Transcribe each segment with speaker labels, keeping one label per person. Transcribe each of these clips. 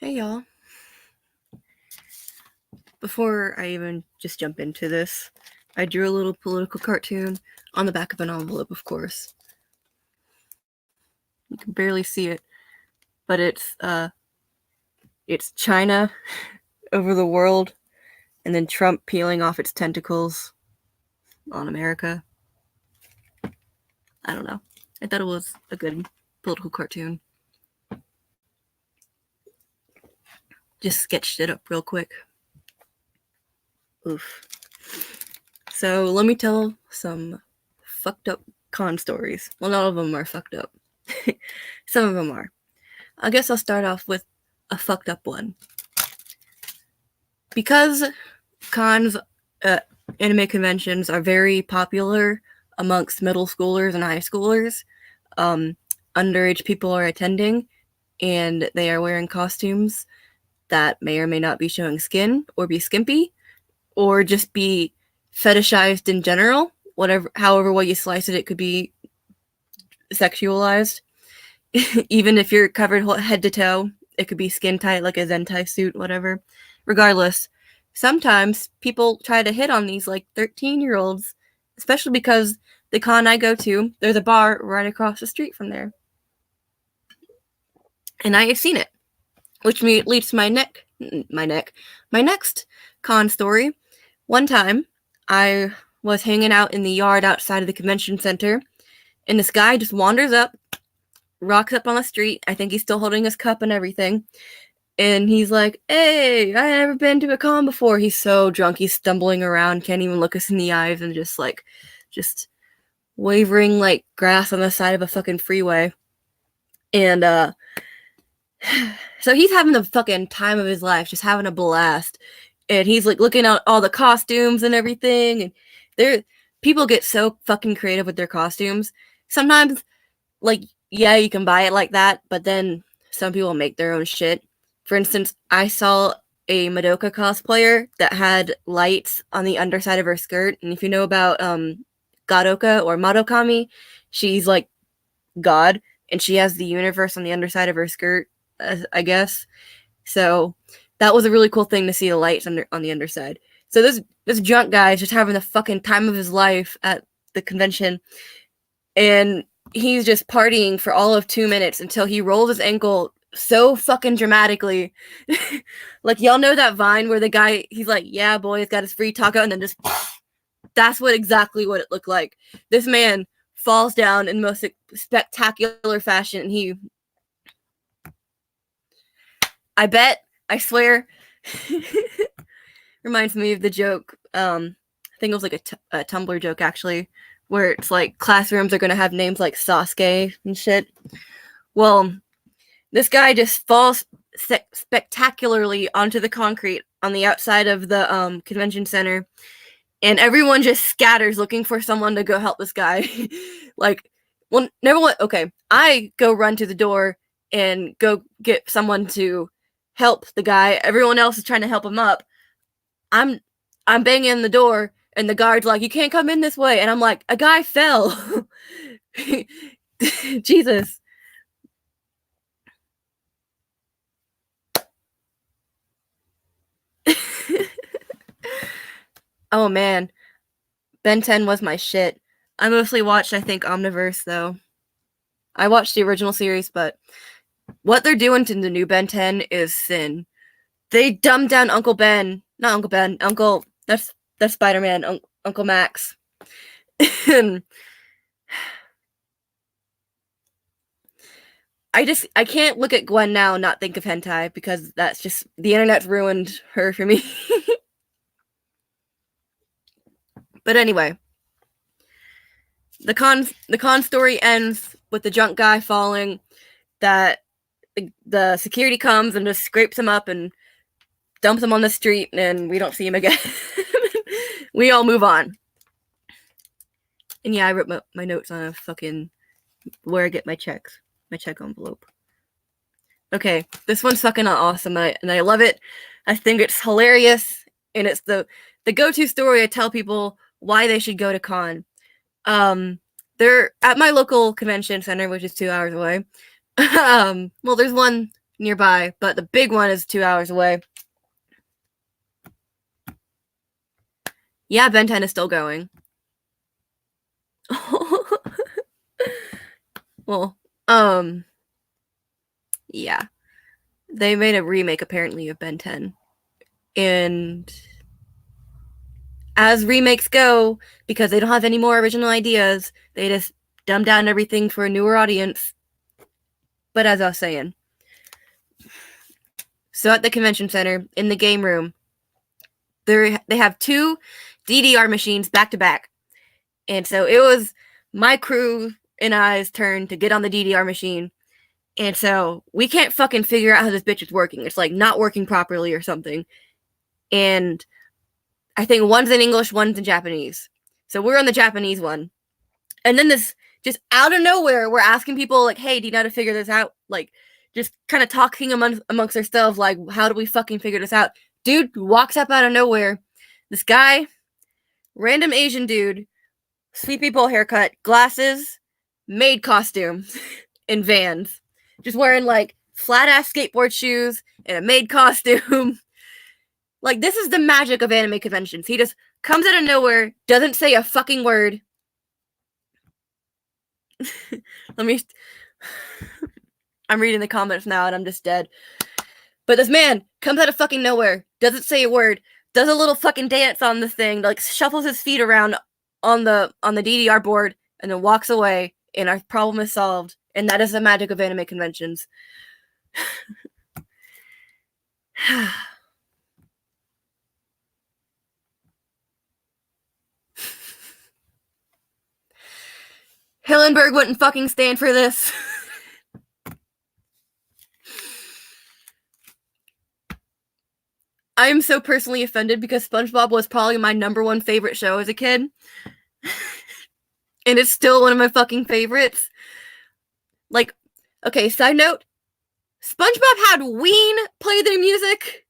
Speaker 1: Hey y'all. Before I even just jump into this, I drew a little political cartoon on the back of an envelope, of course. You can barely see it, but it's China over the world, and then Trump peeling off its tentacles on America. I don't know. I thought it was a good political cartoon. Just sketched it up real quick. Oof. So let me tell some fucked up con stories. Well, not all of them are fucked up. Some of them are. I guess I'll start off with a fucked up one. Because cons, anime conventions are very popular amongst middle schoolers and high schoolers, underage people are attending, and they are wearing costumes that may or may not be showing skin, or be skimpy, or just be fetishized in general. However way you slice it, it could be sexualized. Even if you're covered head to toe, it could be skin tight, like a Zentai suit, whatever. Regardless, sometimes people try to hit on these like 13-year-olds, especially because the con I go to, there's a bar right across the street from there. And I have seen it, which leads to my next con story. One time, I was hanging out in the yard outside of the convention center, and this guy just wanders up, rocks up on the street. I think he's still holding his cup and everything. And he's like, hey, I never been to a con before. He's so drunk, he's stumbling around, can't even look us in the eyes, and just wavering like grass on the side of a fucking freeway. And so he's having the fucking time of his life, just having a blast. And he's like looking at all the costumes and everything. And people get so fucking creative with their costumes. Sometimes, like, yeah, you can buy it like that, but then some people make their own shit. For instance, I saw a Madoka cosplayer that had lights on the underside of her skirt. And if you know about Gadoka or Madokami, she's like God, and she has the universe on the underside of her skirt, I guess. So that was a really cool thing to see the lights on the underside. So this drunk guy is just having the fucking time of his life at the convention, and he's just partying for all of 2 minutes until he rolls his ankle so fucking dramatically. Like, y'all know that Vine where the guy, he's like, yeah, boy, he's got his free taco, and then just that's exactly what it looked like. This man falls down in the most spectacular fashion, and I swear, reminds me of the joke, I think it was like a Tumblr joke, actually, where it's like classrooms are going to have names like Sasuke and shit. Well, this guy just falls spectacularly onto the concrete on the outside of the convention center, and everyone just scatters looking for someone to go help this guy. Like, well, okay, I go run to the door and go get someone to help the guy. Everyone else is trying to help him up. I'm banging the door, and the guard's like, you can't come in this way. And I'm like, a guy fell. Jesus. Oh man, Ben 10 was my shit. I mostly watched, I think, Omniverse, though. I watched the original series, but what they're doing to the new Ben 10 is sin. They dumbed down Uncle Ben. Not Uncle Ben. That's Spider-Man. Uncle Max. I can't look at Gwen now and not think of hentai, because that's just, the internet's ruined her for me. But anyway, the con story ends with the drunk guy falling, that the security comes and just scrapes him up and dumps him on the street, and we don't see him again. We all move on. And yeah, I wrote my notes on a fucking where I get my check envelope. Okay, this one's fucking awesome, and I love it. I think it's hilarious, and it's the go-to story I tell people why they should go to con. They're at my local convention center, which is 2 hours away. Well, there's one nearby, but the big one is 2 hours away. Yeah, Ben 10 is still going. Well, yeah. They made a remake apparently of Ben 10. And as remakes go, because they don't have any more original ideas, they just dumb down everything for a newer audience. But as I was saying, so at the convention center, in the game room, they have 2 DDR machines back to back. And so it was my crew and I's turn to get on the DDR machine. And so we can't fucking figure out how this bitch is working. It's like not working properly or something. And I think one's in English, one's in Japanese. So we're on the Japanese one. And then this, just out of nowhere, we're asking people, like, hey, do you know how to figure this out? Like, just kind of talking amongst ourselves, like, how do we fucking figure this out? Dude walks up out of nowhere. This guy, random Asian dude, sweepy bowl haircut, glasses, maid costume, and Vans. Just wearing, like, flat-ass skateboard shoes and a maid costume. Like, this is the magic of anime conventions. He just comes out of nowhere, doesn't say a fucking word. I'm reading the comments now and I'm just dead. But this man comes out of fucking nowhere, doesn't say a word, does a little fucking dance on the thing, like shuffles his feet around on the DDR board, and then walks away, and our problem is solved. And that is the magic of anime conventions. Hillenberg wouldn't fucking stand for this. I am so personally offended because SpongeBob was probably my #1 favorite show as a kid. And it's still one of my fucking favorites. Like, okay, side note, SpongeBob had Ween play their music.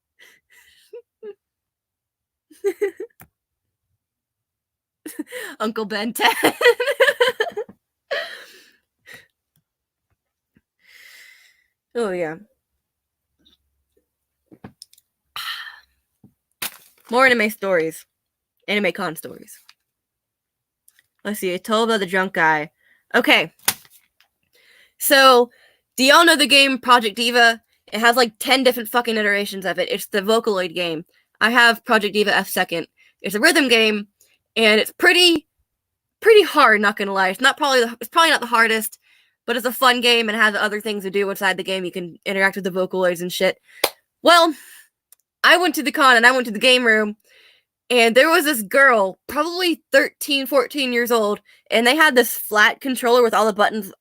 Speaker 1: Uncle Ben 10. Oh, yeah. More anime stories. Anime con stories. Let's see. I told about the drunk guy. Okay. So, do y'all know the game Project Diva? It has like 10 different fucking iterations of it. It's the Vocaloid game. I have Project Diva F2nd. It's a rhythm game, and it's pretty hard, not gonna lie. It's probably not the hardest, but it's a fun game and has other things to do inside the game. You can interact with the Vocaloids and shit. Well, I went to the con and I went to the game room, and there was this girl, probably 13, 14 years old, and they had this flat controller with all the buttons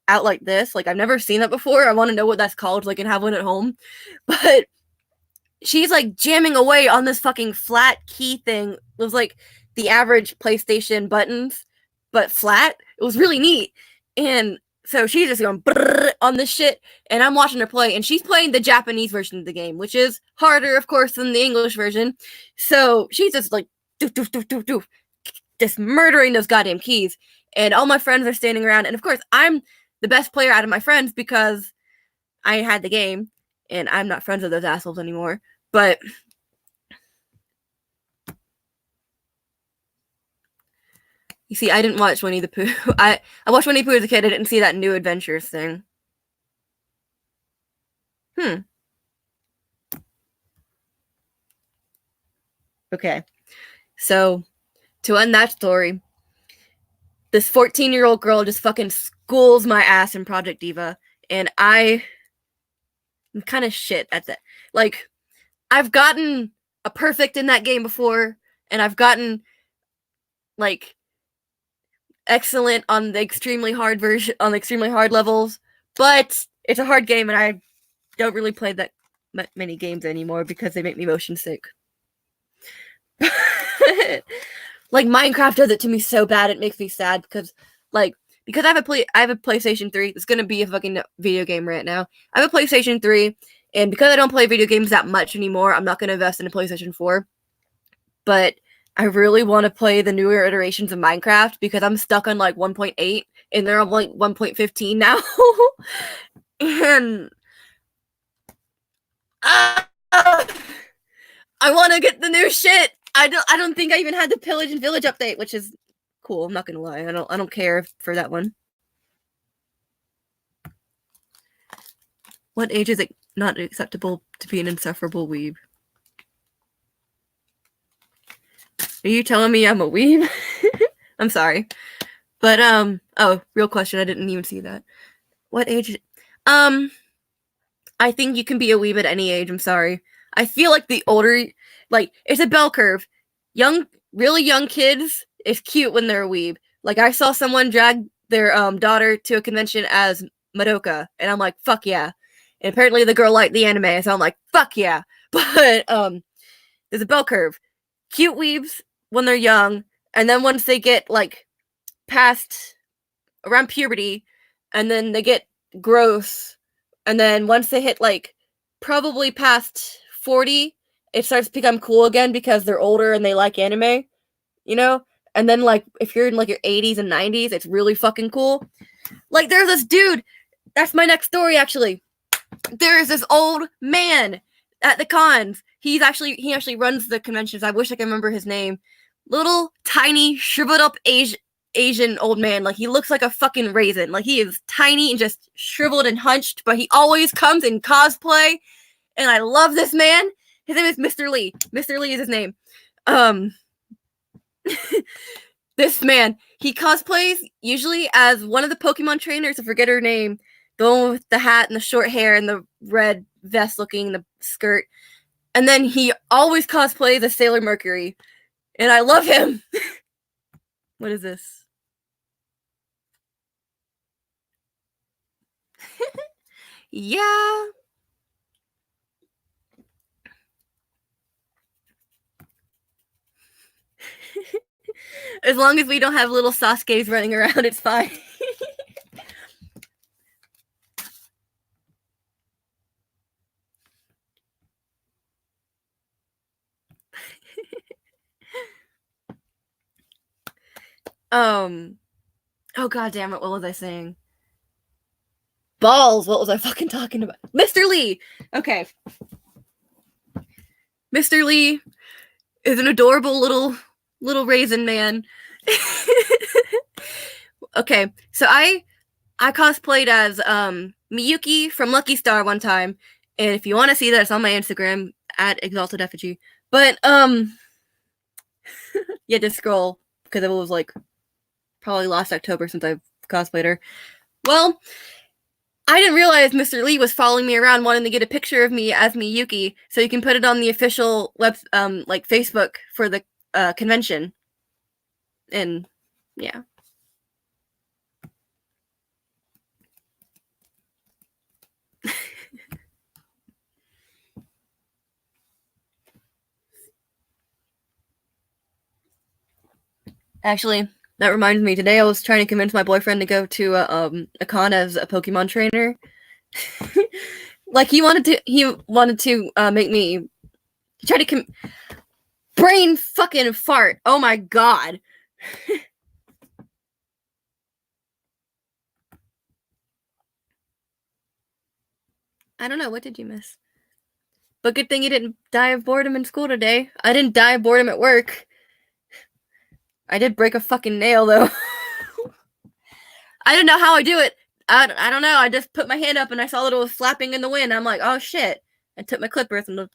Speaker 1: out like this. Like, I've never seen that before. I want to know what that's called so I can have one at home. But she's like jamming away on this fucking flat key thing. It was like the average PlayStation buttons, but flat. It was really neat. And so she's just going on this shit, and I'm watching her play, and she's playing the Japanese version of the game, which is harder, of course, than the English version. So she's just like, doof, doof, doof, doof, doof, just murdering those goddamn keys. And all my friends are standing around, and of course, I'm the best player out of my friends because I had the game, and I'm not friends with those assholes anymore. But you see, I didn't watch Winnie the Pooh. I watched Winnie the Pooh as a kid. I didn't see that New Adventures thing. Okay. So, to end that story, this 14-year-old girl just fucking schools my ass in Project Diva, and I'm kind of shit at that. Like, I've gotten a perfect in that game before, and I've gotten, like, excellent on the extremely hard version, on the extremely hard levels, but it's a hard game, and I don't really play that many games anymore because they make me motion sick. Like, Minecraft does it to me so bad it makes me sad because I have a PlayStation 3. It's gonna be a fucking video game right now. I have a PlayStation 3, and because I don't play video games that much anymore, I'm not gonna invest in a PlayStation 4. But I really want to play the newer iterations of Minecraft because I'm stuck on like 1.8 and they're on like 1.15 now. And I want to get the new shit. I don't think I even had the Pillage and Village update, which is cool. I'm not gonna lie. I don't care for that one. What age is it not acceptable to be an insufferable weeb? Are you telling me I'm a weeb? I'm sorry. But oh, real question. I didn't even see that. What age? I think you can be a weeb at any age. I'm sorry. I feel like the older, like, it's a bell curve. Really young kids is cute when they're a weeb. Like, I saw someone drag their daughter to a convention as Madoka, and I'm like, fuck yeah. And apparently the girl liked the anime, so I'm like, fuck yeah. But there's a bell curve. Cute weebs when they're young, and then once they get like past around puberty, and then they get gross. And then once they hit like probably past 40, it starts to become cool again because they're older and they like anime, you know? And then like if you're in like your 80s and 90s, it's really fucking cool. Like there's this dude, that's my next story actually. There's this old man at the cons. He actually runs the conventions. I wish I could remember his name. Little tiny shriveled up Asian old man. Like he looks like a fucking raisin. Like he is tiny and just shriveled and hunched, but he always comes in cosplay. And I love this man. His name is Mr. Lee. Mr. Lee is his name. This man, he cosplays usually as one of the Pokemon trainers. I forget her name. The one with the hat and the short hair and the red vest looking, the skirt. And then he always cosplays as Sailor Mercury. And I love him. What is this? Yeah. As long as we don't have little Sasuke's running around, it's fine. Oh god damn it, what was I saying? Balls, what was I fucking talking about? Mr. Lee! Okay. Mr. Lee is an adorable little raisin man. Okay, so I cosplayed as Miyuki from Lucky Star one time, and if you want to see that, it's on my Instagram at Exalted Effigy. But you had to scroll because it was like probably last October since I've cosplayed her. Well, I didn't realize Mr. Lee was following me around wanting to get a picture of me as Miyuki so you can put it on the official web like Facebook for the convention. And yeah. Actually, that reminds me. Today I was trying to convince my boyfriend to go to a con as a Pokemon trainer. Like he wanted to make me. He tried to brain fucking fart. Oh my god. I don't know. What did you miss? But good thing you didn't die of boredom in school today. I didn't die of boredom at work. I did break a fucking nail, though. I don't know how I do it. I don't know. I just put my hand up and I saw that it was flapping in the wind. I'm like, oh shit. I took my clippers and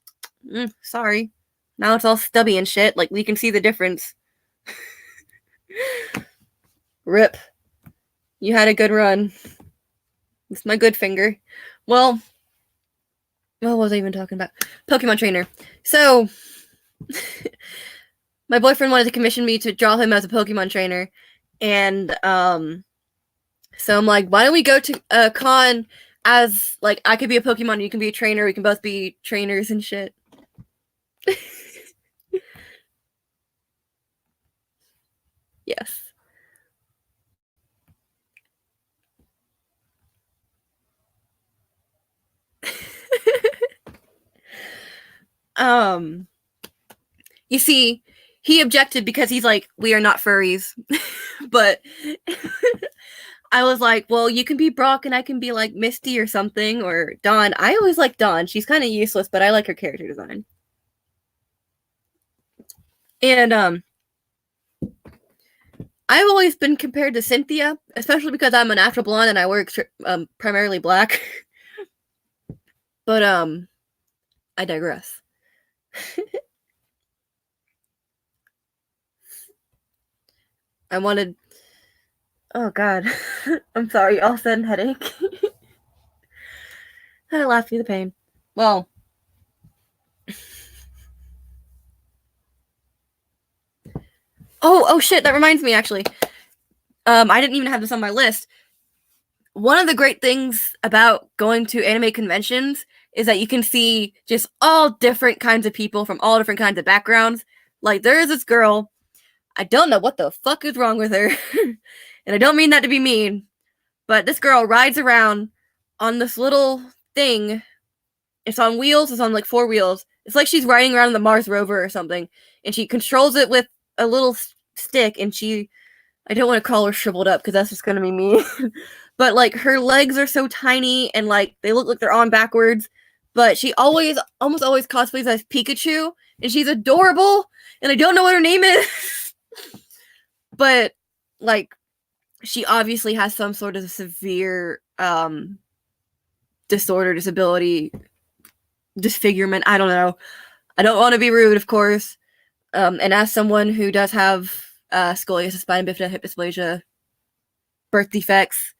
Speaker 1: sorry. Now it's all stubby and shit. Like, we can see the difference. Rip. You had a good run. It's my good finger. Well, what was I even talking about? Pokemon trainer. So, my boyfriend wanted to commission me to draw him as a Pokemon trainer. And, so I'm like, why don't we go to a con as, like, I could be a Pokemon, you can be a trainer, we can both be trainers and shit. Yes. You see, he objected because he's like, we are not furries. But I was like, well, you can be Brock and I can be like Misty or something, or Dawn. I always like Dawn. She's kind of useless, but I like her character design. And I've always been compared to Cynthia, especially because I'm a natural blonde and I wear primarily black. But I digress. I wanted. Oh God, I'm sorry. All of a sudden headache. I laughed through the pain. Well. Oh shit! That reminds me, actually. I didn't even have this on my list. One of the great things about going to anime conventions is that you can see just all different kinds of people from all different kinds of backgrounds. Like, there is this girl. I don't know what the fuck is wrong with her. And I don't mean that to be mean. But this girl rides around on this little thing. It's on wheels. It's on like 4 wheels. It's like she's riding around the Mars rover or something. And she controls it with a little stick. And I don't want to call her shriveled up because that's just going to be mean. But like her legs are so tiny and like they look like they're on backwards. But she almost always cosplays as Pikachu. And she's adorable. And I don't know what her name is. But like she obviously has some sort of severe disorder, disability, disfigurement. I don't know. I don't want to be rude, of course. And as someone who does have scoliosis, spina bifida, hip dysplasia, birth defects,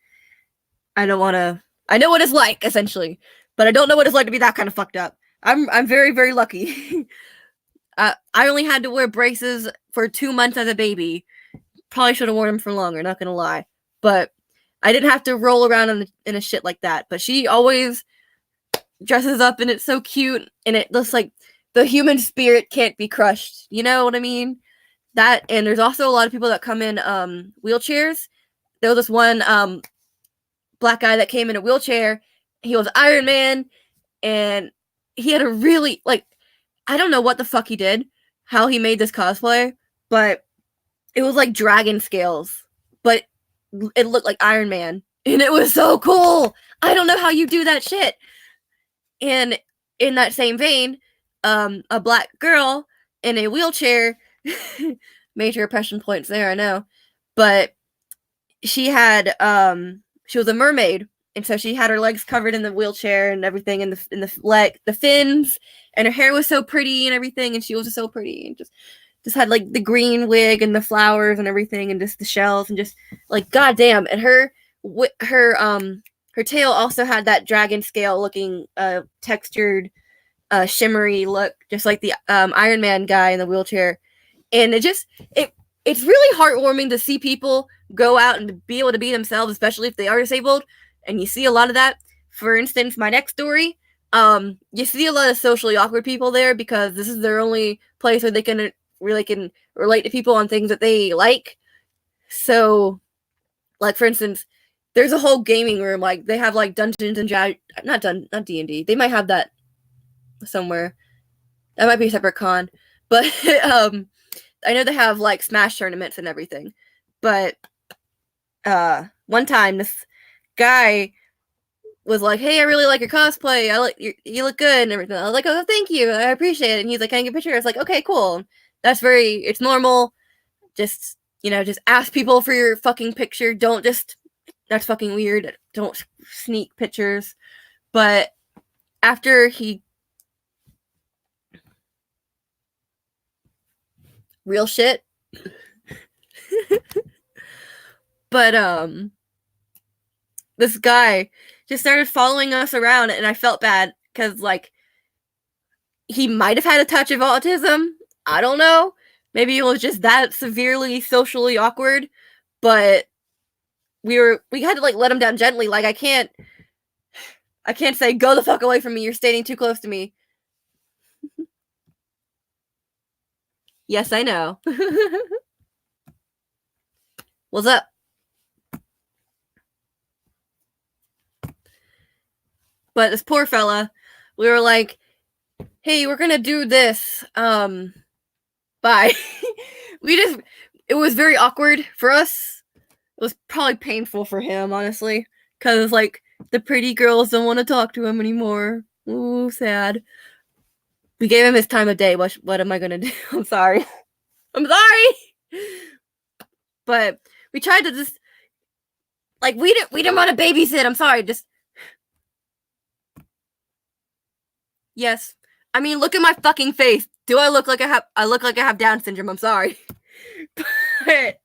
Speaker 1: I don't want to. I know what it's like, essentially, but I don't know what it's like to be that kind of fucked up. I'm very, very lucky. I only had to wear braces for 2 months as a baby. Probably should have worn them for longer, not gonna lie. But I didn't have to roll around in a shit like that. But she always dresses up and it's so cute and it looks like the human spirit can't be crushed. You know what I mean? That, and there's also a lot of people that come in wheelchairs. There was this one black guy that came in a wheelchair. He was Iron Man and he had a really, like, I don't know what the fuck he did, how he made this cosplay, but it was like dragon scales, but it looked like Iron Man, and it was so cool. I don't know how you do that shit. And in that same vein, a black girl in a wheelchair, major oppression points there, I know, but she had she was a mermaid, and so she had her legs covered in the wheelchair and everything, and the fins, and her hair was so pretty and everything, and she was just so pretty and just had like the green wig and the flowers and everything and just the shells and just like goddamn. And her tail also had that dragon scale looking textured shimmery look, just like the Iron Man guy in the wheelchair. And it's really heartwarming to see people go out and be able to be themselves, especially if they are disabled. And you see a lot of that. For instance, my next story, you see a lot of socially awkward people there because this is their only place where they can really can relate to people on things that they like. So, like, for instance, there's a whole gaming room. Like, they have like Dungeons and not D&D. They might have that somewhere. That might be a separate con. But I know they have like Smash tournaments and everything. But one time this guy was like, "Hey, I really like your cosplay. You look good and everything." I was like, "Oh, thank you. I appreciate it." And he's like, "Can I get a picture?" I was like, "Okay, cool." It's normal. Just, just ask people for your fucking picture. That's fucking weird. Don't sneak pictures. But after real shit. But this guy just started following us around, and I felt bad because like he might have had a touch of autism. I don't know. Maybe it was just that severely socially awkward, but we had to like let him down gently. Like I can't say go the fuck away from me. You're standing too close to me. Yes, I know. What's up? But this poor fella, we were like, "Hey, we're gonna do this. Bye." It was very awkward for us. was probably painful for him, honestly, because like the pretty girls don't want to talk to him anymore. Ooh, sad. We gave him his time of day. What am I gonna do? I'm sorry. I'm sorry. But we tried to just like we didn't want to babysit. I'm sorry. Just yes. I mean, look at my fucking face. Do I look like I look like I have Down syndrome? I'm sorry. But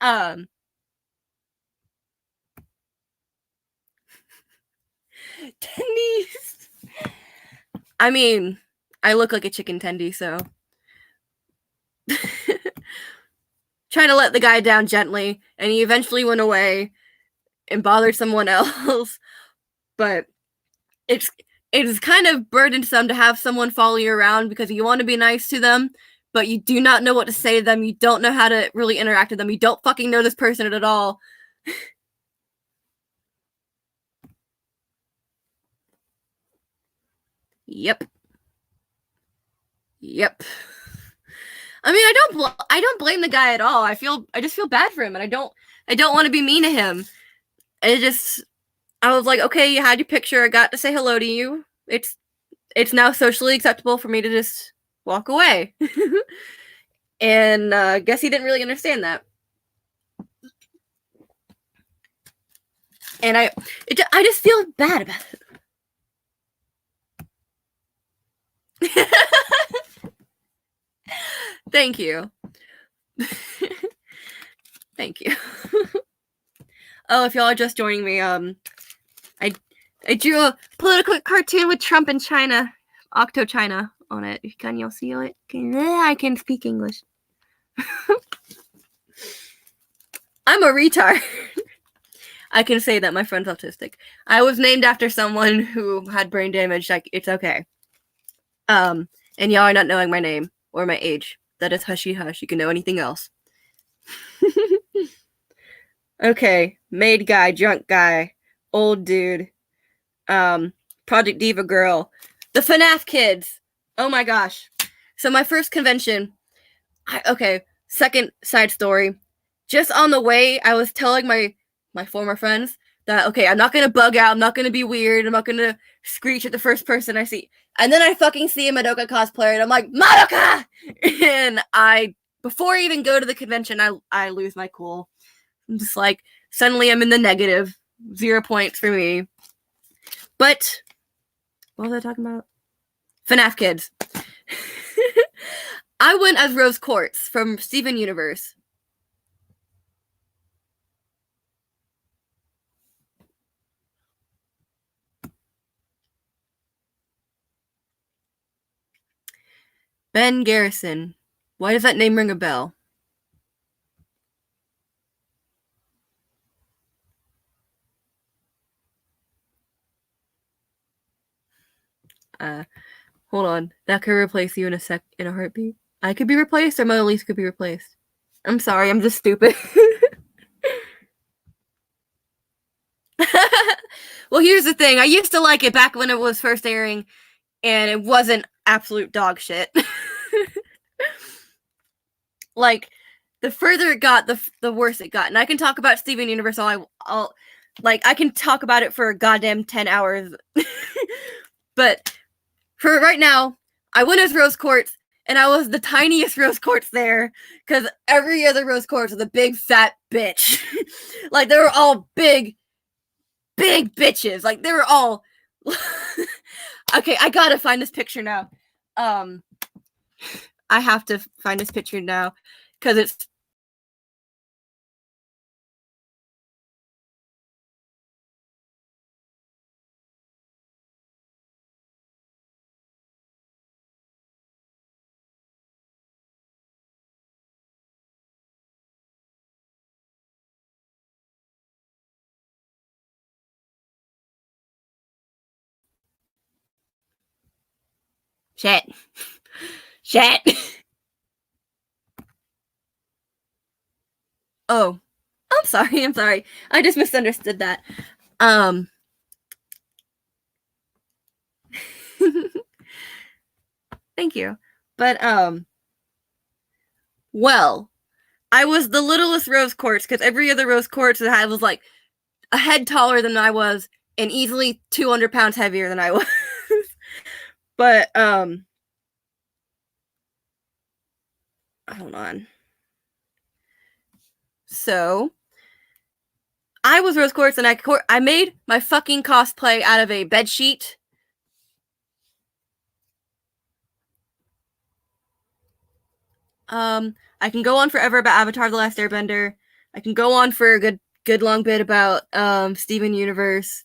Speaker 1: tendies. I mean, I look like a chicken tendy, so trying to let the guy down gently, and he eventually went away and bothered someone else. But it's kind of burdensome to have someone follow you around because you want to be nice to them, but you do not know what to say to them. You don't know how to really interact with them. You don't fucking know this person at all. Yep. I mean, I don't blame the guy at all. I just feel bad for him, and I don't want to be mean to him. I was like, okay, you had your picture. I got to say hello to you. It's now socially acceptable for me to just walk away. And guess he didn't really understand that. And I just feel bad about it. Thank you. Thank you. Oh, if y'all are just joining me, I drew a political cartoon with Trump in China, Octo China, on it. Can y'all see it? I can speak English. I'm a retard. I can say that my friend's autistic. I was named after someone who had brain damage. Like, it's okay. And y'all are not knowing my name or my age. That is hushy hush. You can know anything else. Okay, maid guy, drunk guy, old dude, Project Diva girl, the FNAF kids. Oh my gosh. So my first convention, second side story. Just on the way, I was telling my former friends that, okay, I'm not going to bug out. I'm not going to be weird. I'm not going to screech at the first person I see. And then I fucking see a Madoka cosplayer, and I'm like, Madoka! And before I even go to the convention, I lose my cool. I'm just like, suddenly I'm in the negative. 0 points for me. But, what was I talking about? FNAF kids. I went as Rose Quartz from Steven Universe. Ben Garrison. Why does that name ring a bell? Hold on. That could replace you in a heartbeat. I could be replaced, or Mona Lisa could be replaced. I'm sorry, I'm just stupid. Well, here's the thing. I used to like it back when it was first airing, and it wasn't absolute dog shit. Like, the further it got, the worse it got. And I can talk about Steven Universe all I can talk about it for a goddamn 10 hours. But for right now, I went as Rose Quartz, and I was the tiniest Rose Quartz there, because every other Rose Quartz was a big fat bitch. Like, they were all big bitches. Like, they were all... Okay, I gotta find this picture now. I have to find this picture now, because it's... Shit. Oh, I'm sorry. I just misunderstood that. Thank you. But, well, I was the littlest rose quartz because every other rose quartz that I had was like a head taller than I was and easily 200 pounds heavier than I was. But hold on. So I was rose quartz, and I made my fucking cosplay out of a bed sheet. I can go on forever about Avatar: The Last Airbender. I can go on for a good long bit about Steven Universe.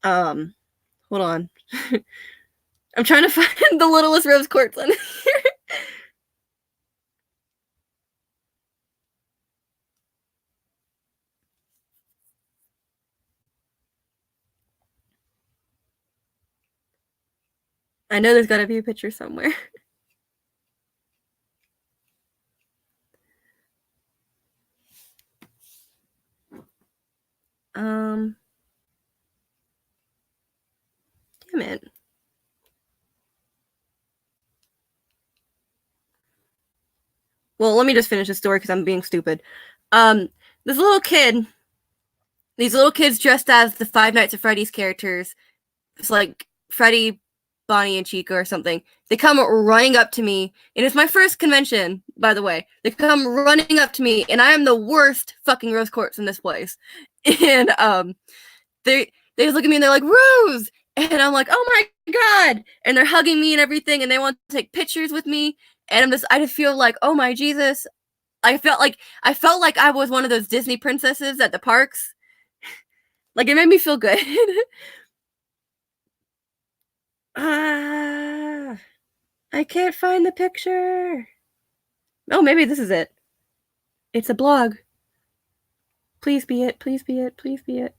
Speaker 1: Hold on. I'm trying to find the littlest rose quartz on here. I know there's gotta be a picture somewhere. Damn it. Well, let me just finish the story because I'm being stupid. These little kids dressed as the Five Nights at Freddy's characters. It's like Freddy, Bonnie, and Chica or something. They come running up to me, and it's my first convention, by the way. They come running up to me, and I am the worst fucking rose quartz in this place. And they just look at me and they're like, Rose! And I'm like, oh my god! And they're hugging me and everything, and they want to take pictures with me. And I just feel like, oh my Jesus. I felt like I was one of those Disney princesses at the parks. Like, it made me feel good. I can't find the picture. Oh, maybe this is it. It's a blog. Please be it. Please be it. Please be it.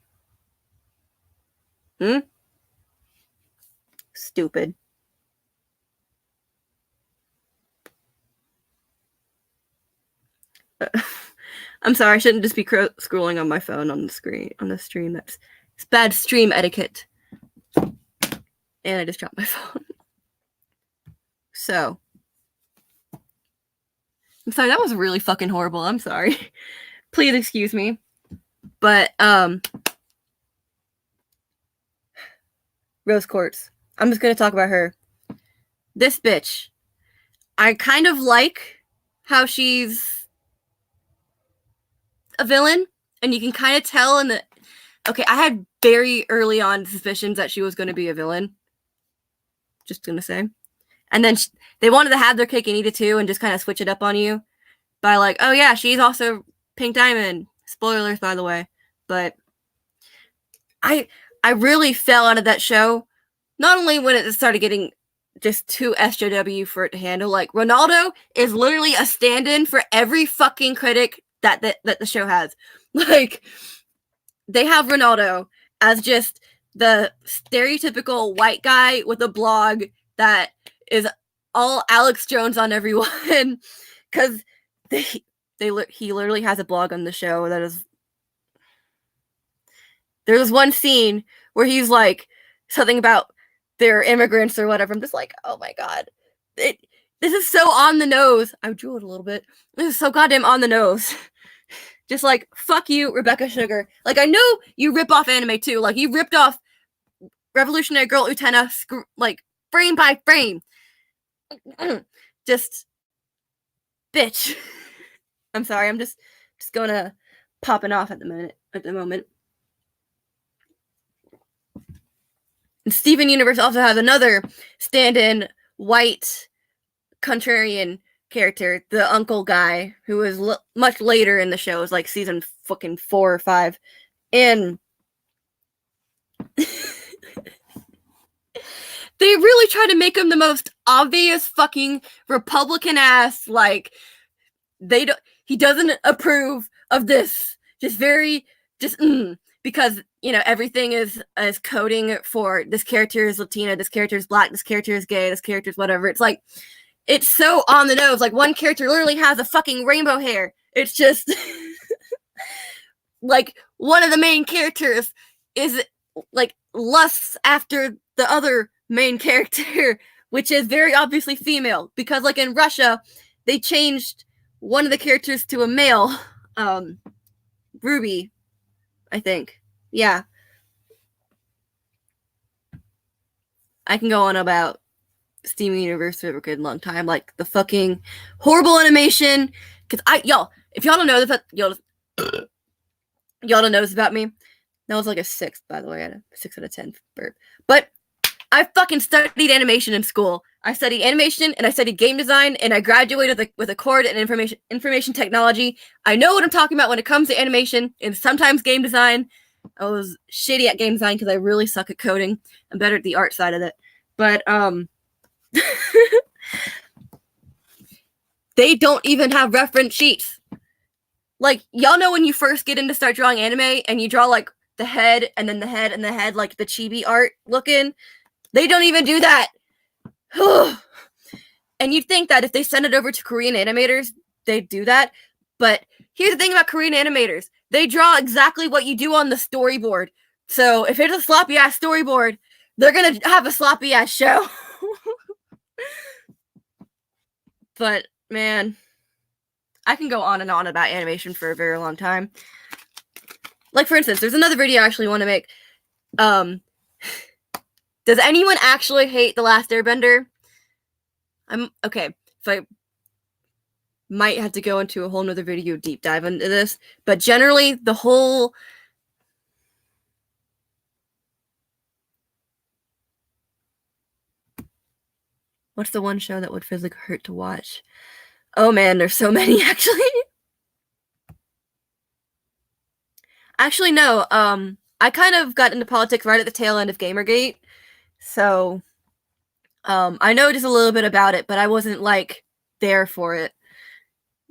Speaker 1: Stupid. I'm sorry. I shouldn't just be scrolling on my phone on the stream. That's bad stream etiquette. And I just dropped my phone. So, I'm sorry, that was really fucking horrible. I'm sorry. Please excuse me. But, Rose Quartz. I'm just gonna talk about her. This bitch. I kind of like how she's a villain, and you can kind of tell in the... Okay, I had very early on suspicions that she was going to be a villain. Just gonna say. And then they wanted to have their cake and eat it too and just kind of switch it up on you by like, oh yeah, she's also Pink Diamond. Spoilers, by the way. But I really fell out of that show. Not only when it started getting just too SJW for it to handle. Like, Ronaldo is literally a stand-in for every fucking critic that the show has. Like, they have Ronaldo as just the stereotypical white guy with a blog that is all Alex Jones on everyone, because he literally has a blog on the show that is... There's one scene where he's like something about they're immigrants or whatever. I'm just like, oh my god, this is so on the nose. I drooled a little bit. This is so goddamn on the nose. Just like, fuck you, Rebecca Sugar. Like, I know you rip off anime too. Like, you ripped off Revolutionary Girl Utena, like, frame by frame. Just, bitch. I'm sorry, I'm just gonna popping off at the moment. And Steven Universe also has another stand-in white contrarian character, the uncle guy, who is much later in the show. Is like season fucking 4 or 5, and they really try to make him the most obvious fucking Republican ass. Like, he doesn't approve of this. Because, you know, everything is coding for this character is Latina, this character is black, this character is gay, this character is whatever. It's like, it's so on the nose. Like, one character literally has a fucking rainbow hair. It's just like, one of the main characters is like lusts after the other main character, which is very obviously female, because like in Russia they changed one of the characters to a male, Ruby, I think. Yeah. I can go on about Steam Universe for a good long time, like the fucking horrible animation. Cause y'all, if y'all don't know that, y'all don't know this about me. That was like a 6, by the way. I had a 6 out of 10 burp. But I fucking studied animation in school. I studied animation and I studied game design, and I graduated with a cord in information technology. I know what I'm talking about when it comes to animation and sometimes game design. I was shitty at game design because I really suck at coding. I'm better at the art side of it. But they don't even have reference sheets. Like, y'all know when you first get in to start drawing anime and you draw like the head and then the head and the head, like the chibi art looking? They don't even do that. And you'd think that if they send it over to Korean animators, they'd do that. But here's the thing about Korean animators. They draw exactly what you do on the storyboard. So if it's a sloppy ass storyboard, they're going to have a sloppy ass show. But man, I can go on and on about animation for a very long time. Like, for instance, there's another video I actually want to make. Does anyone actually hate The Last Airbender? Okay, if I might have to go into a whole nother video deep dive into this, but generally the whole what's the one show that would physically hurt to watch? Oh man, there's so many actually. Actually, no. I kind of got into politics right at the tail end of Gamergate, so I know just a little bit about it, but I wasn't like there for it.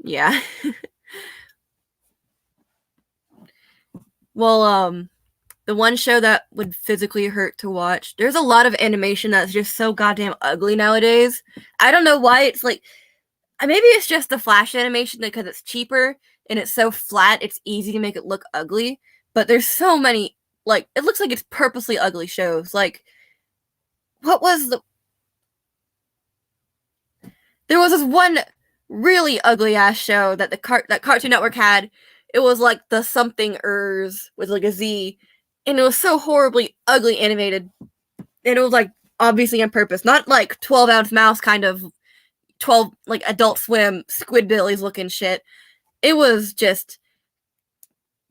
Speaker 1: Yeah. Well, the one show that would physically hurt to watch. There's a lot of animation that's just so goddamn ugly nowadays. I don't know why it's like. Maybe it's just the Flash animation because it's cheaper and it's so flat, it's easy to make it look ugly. But there's so many, like, it looks like it's purposely ugly shows. Like, what was the... There was this one really ugly ass show that that Cartoon Network had. It was like the something-ers with like a Z, and it was so horribly ugly animated. And it was like obviously on purpose, not like 12-ounce mouse kind of 12 like Adult Swim Squidbillies looking shit. It was just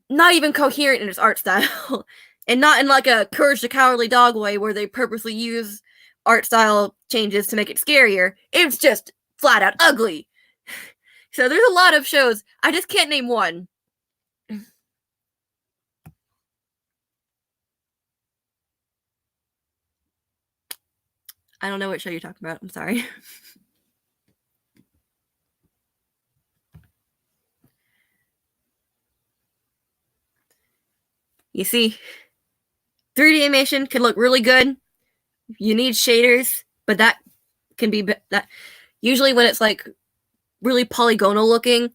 Speaker 1: not even coherent in its art style, and not in like a Courage the Cowardly Dog way where they purposely use art style changes to make it scarier. It's just flat out ugly. So there's a lot of shows. I just can't name one. I don't know what show you're talking about. I'm sorry. You see, 3D animation can look really good. You need shaders, but that can be that usually when it's like really polygonal looking.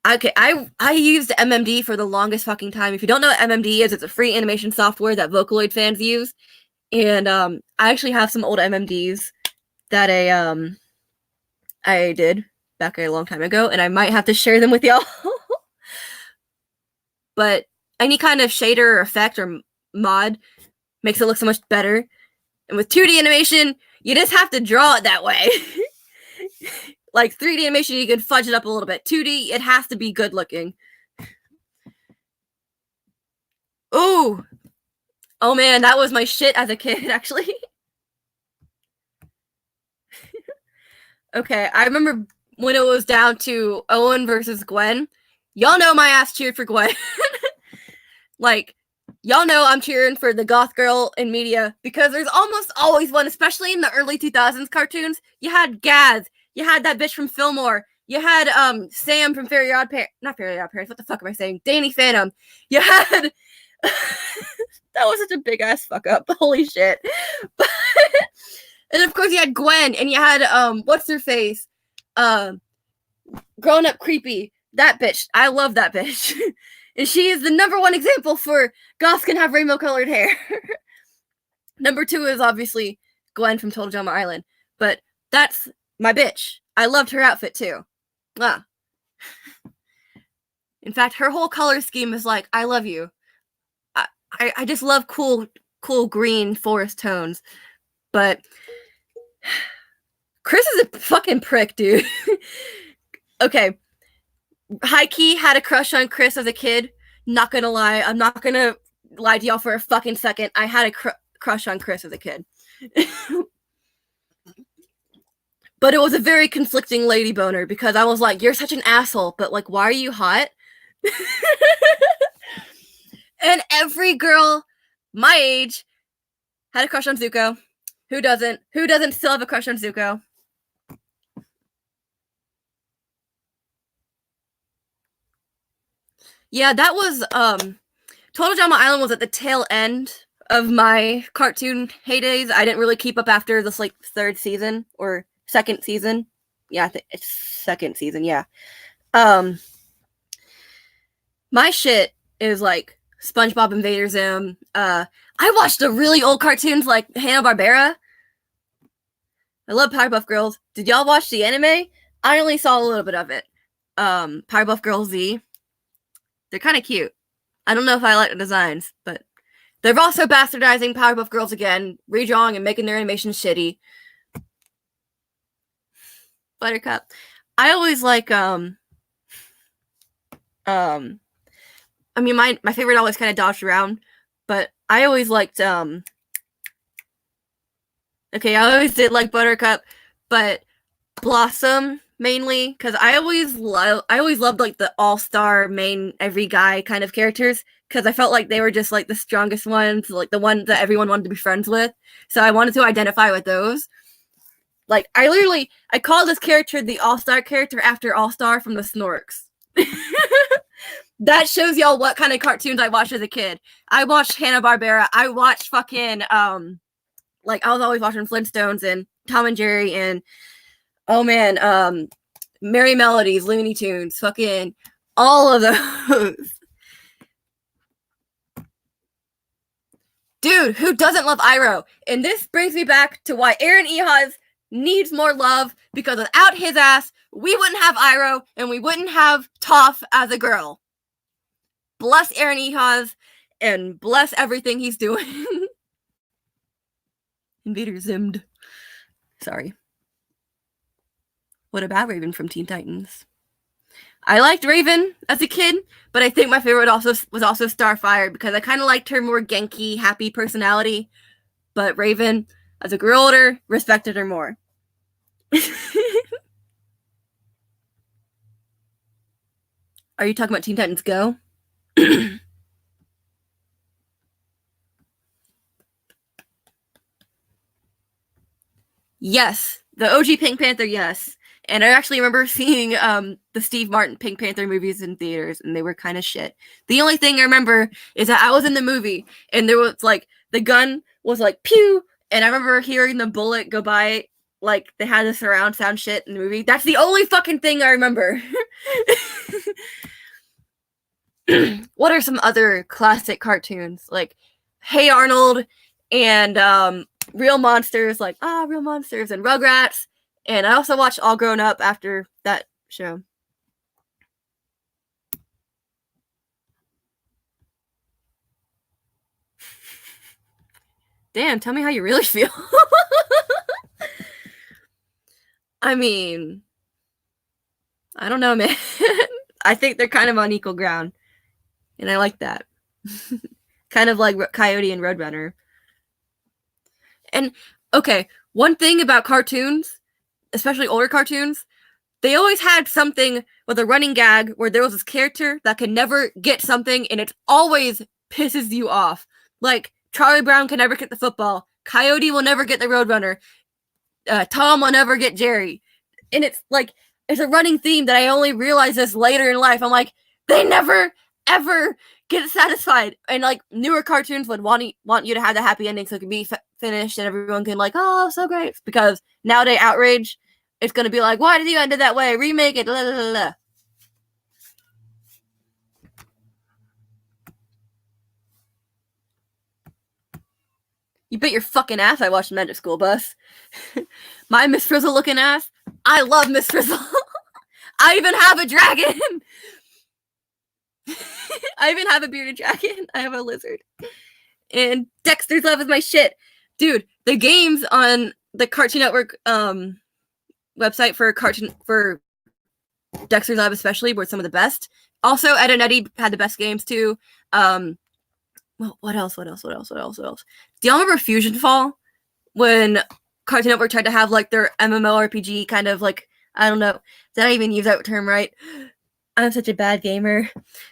Speaker 1: Okay, I used MMD for the longest fucking time. If you don't know what MMD is, it's a free animation software that Vocaloid fans use. And I actually have some old MMDs that I did back a long time ago, and I might have to share them with y'all. But any kind of shader or effect or mod makes it look so much better. And with 2D animation, you just have to draw it that way. Like 3D animation, you can fudge it up a little bit. 2D, it has to be good looking. Ooh. Oh man, that was my shit as a kid, actually. Okay, I remember when it was down to Owen versus Gwen. Y'all know my ass cheered for Gwen. Like, y'all know I'm cheering for the goth girl in media because there's almost always one, especially in the early 2000s cartoons. You had Gaz. You had that bitch from Fillmore. You had Sam from Fairly Odd Parents. Not Fairly Odd Parents. What the fuck am I saying? Danny Phantom. You had... That was such a big ass fuck up. Holy shit. And of course you had Gwen, and you had what's her face? Grown Up Creepy. That bitch. I love that bitch. And she is the #1 example for goths can have rainbow colored hair. #2 is obviously Gwen from Total Drama Island. But that's my bitch. I loved her outfit too. Ah. In fact, her whole color scheme is like, I love you. I just love cool green forest tones. But Chris is a fucking prick, dude. Okay. High key had a crush on Chris as a kid. Not gonna lie. I'm not gonna lie to y'all for a fucking second. I had a crush on Chris as a kid. But it was a very conflicting lady boner because I was like, you're such an asshole, but like, why are you hot? And every girl my age had a crush on Zuko. Who doesn't? Who doesn't still have a crush on Zuko? Yeah, that was Total Drama Island was at the tail end of my cartoon heydays. I didn't really keep up after this like third season or second season. Yeah, I think it's second season, yeah. My shit is like SpongeBob Invader Zim. I watched the really old cartoons like Hanna-Barbera. I love Powerpuff Girls. Did y'all watch the anime? I only saw a little bit of it. Powerpuff Girls Z. They're kind of cute. I don't know if I like the designs, but they're also bastardizing Powerpuff Girls again, redrawing and making their animation shitty. Buttercup. I always like I mean my favorite always kind of dodged around, but I always liked okay, I always did like Buttercup, but Blossom mainly because I always loved like the all-star main every guy kind of characters because I felt like they were just like the strongest ones, like the ones that everyone wanted to be friends with. So I wanted to identify with those. Like I call this character the all-star character after All-Star from the Snorks. That shows y'all what kind of cartoons I watched as a kid. I watched Hanna-Barbera. I watched fucking like I was always watching Flintstones and Tom and Jerry and oh man, Merry Melodies, Looney Tunes, fucking all of those. Dude, who doesn't love Iroh? And this brings me back to why Eren Ehasz needs more love, because without his ass, we wouldn't have Iroh and we wouldn't have Toph as a girl. Bless Eren Ehasz and bless everything he's doing. Invader Zimmed. Sorry. What about Raven from Teen Titans? I liked Raven as a kid, but I think my favorite was also Starfire because I kind of liked her more Genki, happy personality. But Raven, as I grew older, respected her more. Are you talking about Teen Titans Go? Yes, the OG Pink Panther, yes. And I actually remember seeing the Steve Martin Pink Panther movies in theaters, and they were kind of shit. The only thing I remember is that I was in the movie, and there was like the gun was like pew, and I remember hearing the bullet go by. Like they had the surround sound shit in the movie. That's the only fucking thing I remember. What are some other classic cartoons like Hey Arnold and Real Monsters, like Real Monsters and Rugrats? And I also watched All Grown Up after that show. Damn, tell me how you really feel. I mean, I don't know, man. I think they're kind of on equal ground. And I like that. Kind of like Coyote and Roadrunner. And, okay, one thing about cartoons, especially older cartoons, they always had something with a running gag where there was this character that can never get something, and it always pisses you off. Like, Charlie Brown can never get the football. Coyote will never get the Roadrunner. Tom will never get Jerry. And it's like, it's a running theme that I only realized this later in life. I'm like, they never, ever get satisfied. And like, newer cartoons would want you to have the happy ending so it can be finished and everyone can like, oh, so great. Because nowadays, Outrage, it's going to be like, why did you end it that way? Remake it. Blah, blah, blah, blah. You bet your fucking ass I watched Magic School Bus. My Miss Frizzle looking ass. I love Miss Frizzle. I even have a dragon. I even have a bearded dragon. I have a lizard. And Dexter's Lab is my shit. Dude, the games on the Cartoon Network website for Dexter's Lab especially were some of the best. Also, Ed and Eddie had the best games too. What else? Do y'all remember Fusion Fall? When Cartoon Network tried to have like their MMORPG kind of like, I don't know, did I even use that term right? I'm such a bad gamer.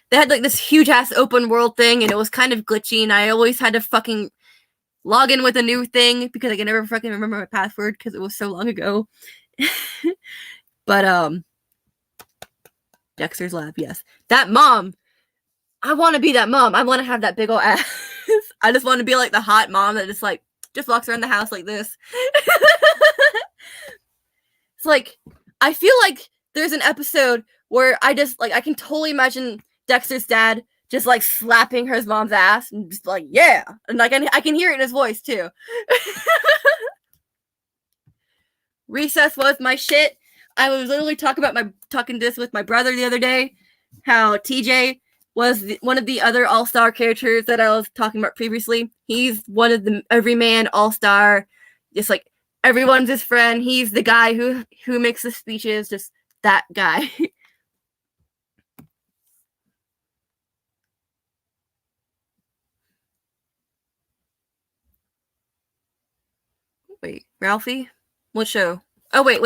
Speaker 1: They had like this huge ass open world thing and it was kind of glitchy and I always had to fucking log in with a new thing because I can never fucking remember my password because it was so long ago. But Dexter's Lab, yes. That mom. I want to be that mom. I want to have that big old ass. I just want to be like the hot mom that just walks around the house like this. It's like, I feel like there's an episode where I can totally imagine Dexter's dad just like slapping his mom's ass and just like, yeah. And like, I can hear it in his voice too. Recess was my shit. I was literally talking this with my brother the other day, how TJ was one of the other all-star characters that I was talking about previously. He's one of the everyman all-star, just like everyone's his friend. He's the guy who makes the speeches, just that guy. Wait, Ralphie? What show? Oh, wait.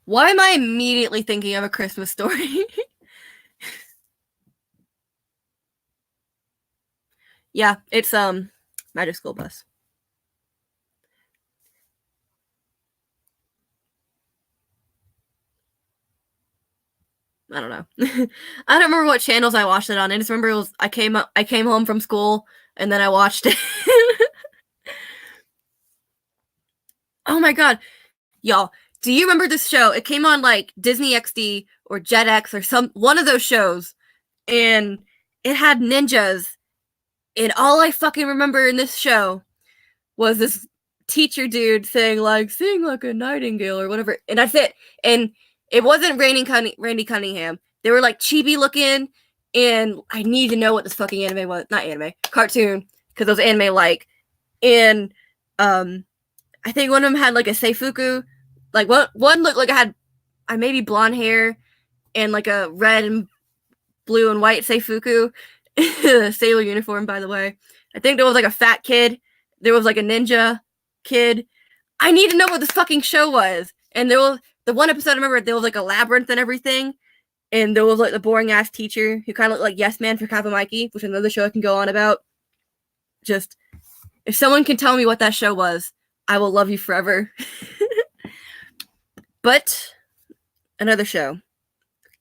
Speaker 1: Why am I immediately thinking of A Christmas Story? Yeah, it's Magic School Bus. I don't know. I don't remember what channels I watched it on. I just remember it was I came home from school and then I watched it. Oh my god. Y'all, do you remember this show? It came on like Disney XD or Jetix or one of those shows, and it had ninjas. And all I fucking remember in this show was this teacher dude saying like, "Sing like a nightingale" or whatever, and that's it. And it wasn't Randy Cunningham. They were like chibi looking, and I need to know what this fucking anime was. Not anime, cartoon, because it was anime like. And I think one of them had like a Seifuku. Like one looked like I had maybe blonde hair and like a red and blue and white Seifuku. Sailor uniform, by the way. I think there was like a fat kid. There was like a ninja kid. I need to know what this fucking show was. And there was the one episode I remember there was like a labyrinth and everything. And there was like the boring ass teacher who kind of looked like Yes Man for Kappa Mikey, which is another show I can go on about. Just if someone can tell me what that show was, I will love you forever. But another show,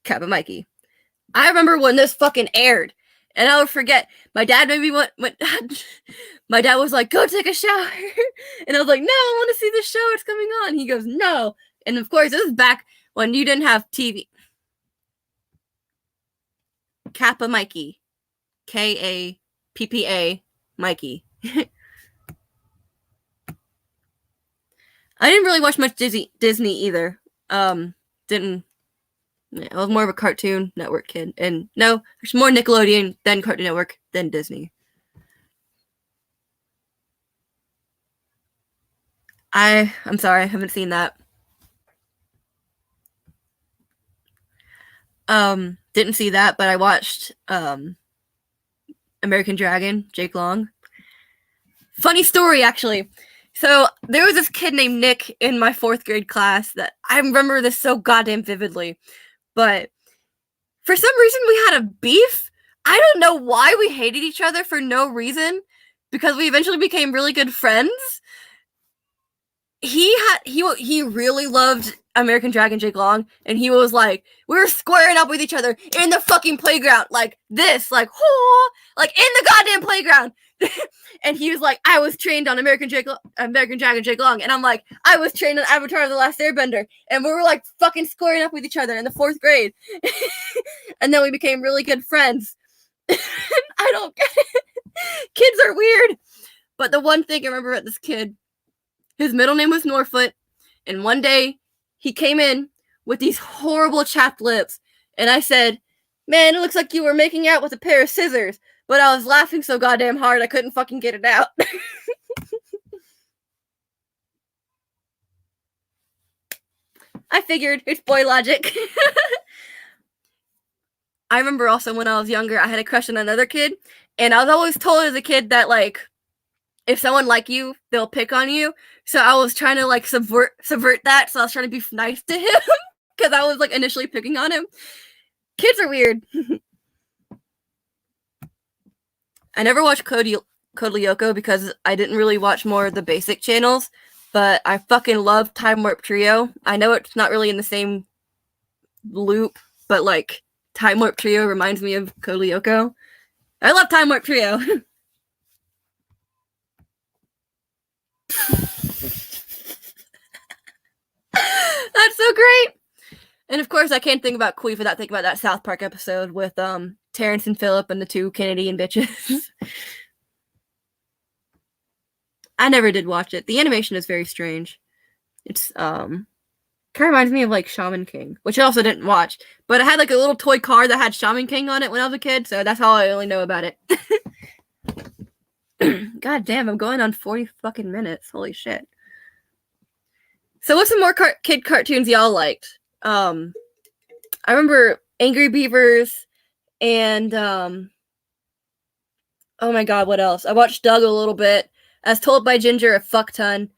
Speaker 1: Kappa Mikey. I remember when this fucking aired, and I'll forget. My dad maybe went. My dad was like, "Go take a shower," and I was like, "No, I want to see the show. It's coming on." He goes, "No," and of course, this is back when you didn't have TV. Kappa Mikey, Kappa Mikey. I didn't really watch much Disney either. Didn't. Yeah, I was more of a Cartoon Network kid, and no, there's more Nickelodeon than Cartoon Network than Disney. I'm sorry, I haven't seen that. Didn't see that, but I watched American Dragon, Jake Long. Funny story, actually. So there was this kid named Nick in my 4th grade class that I remember this so goddamn vividly. But for some reason we had a beef. I don't know why we hated each other for no reason, because we eventually became really good friends. He really loved American Dragon Jake Long, and he was like, we were squaring up with each other in the fucking playground, like this, like, oh, like in the goddamn playground. And he was like, I was trained on American Dragon Jake Long, and I'm like, I was trained on Avatar of the Last Airbender, and we were like fucking squaring up with each other in the 4th grade. And then we became really good friends. I don't get it. Kids are weird. But the one thing I remember about this kid, his middle name was Norfoot. And one day he came in with these horrible chapped lips, and I said, "Man, it looks like you were making out with a pair of scissors." But I was laughing so goddamn hard I couldn't fucking get it out. I figured it's boy logic. I remember also when I was younger, I had a crush on another kid, and I was always told as a kid that, like, if someone like you, they'll pick on you. So I was trying to, like, subvert that. So I was trying to be nice to him because I was, like, initially picking on him. Kids are weird. I never watched Code Lyoko because I didn't really watch more of the basic channels, but I fucking love Time Warp Trio. I know it's not really in the same loop, but, like, Time Warp Trio reminds me of Code Lyoko. I love Time Warp Trio. That's so great. And of course, I can't think about Queef without thinking about that South Park episode with Terrence and Philip and the two Canadian bitches. I never did watch it. The animation is very strange. It's kind of reminds me of like Shaman King, which I also didn't watch. But it had like a little toy car that had Shaman King on it when I was a kid, so that's how I only know about it. God damn, I'm going on 40 fucking minutes. Holy shit. So what's some more kid cartoons y'all liked? I remember Angry Beavers and oh my god, what else? I watched Doug a little bit. As Told by Ginger a fuck ton.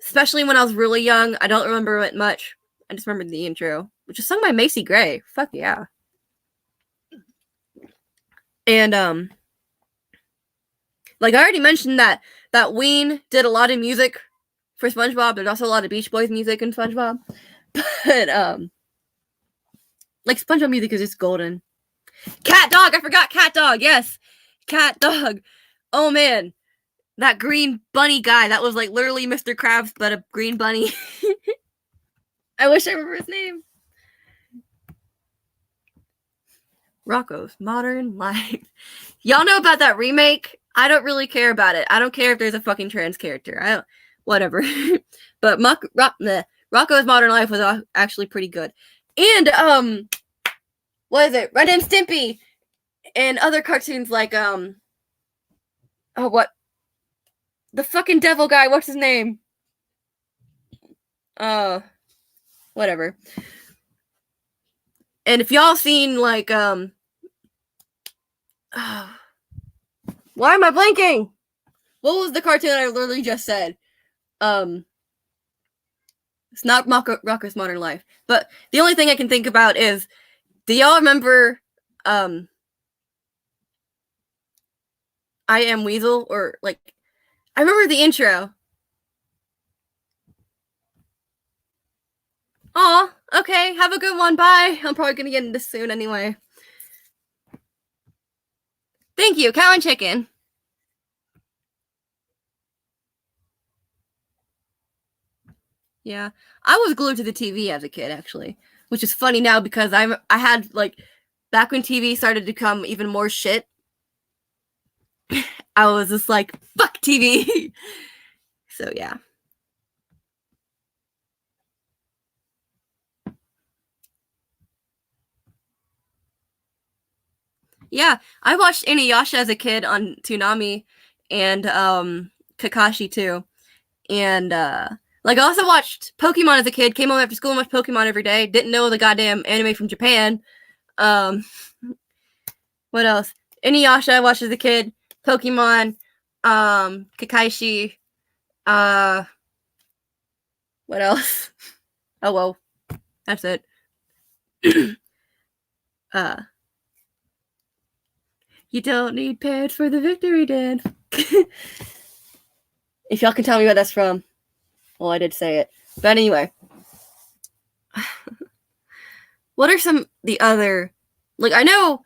Speaker 1: Especially when I was really young. I don't remember it much. I just remember the intro, which is sung by Macy Gray. Fuck yeah. And like I already mentioned that Ween did a lot of music for SpongeBob. There's also a lot of Beach Boys music in SpongeBob. But like SpongeBob music is just golden. Cat Dog, I forgot Cat Dog. Yes. Cat Dog. Oh man. That green bunny guy, that was like literally Mr. Krabs, but a green bunny. I wish I remember his name. Rocko's Modern Life. Y'all know about that remake? I don't really care about it. I don't care if there's a fucking trans character. Whatever. But Rocko's Modern Life was actually pretty good. And what is it? Ren and Stimpy and other cartoons like what? The fucking devil guy, what's his name? Whatever. And if y'all seen like why am I blanking? What was the cartoon I literally just said? It's not Rocko's Modern Life. But the only thing I can think about is, do y'all remember I Am Weasel? Or like, I remember the intro. Aw, okay, have a good one, bye. I'm probably gonna get into this soon anyway. Thank you, Cow and Chicken. Yeah, I was glued to the TV as a kid, actually, which is funny now because I had like back when TV started to become even more shit. I was just like, fuck TV. So yeah. Yeah, I watched Inuyasha as a kid on Toonami and Kakashi too. And like I also watched Pokemon as a kid, came home after school and watched Pokemon every day. Didn't know the goddamn anime from Japan. What else? Inuyasha I watched as a kid, Pokemon, Kakashi, what else? Oh well. That's it. You don't need pants for the victory dance. If y'all can tell me what that's from. Well, I did say it. But anyway. What are the other... Like, I know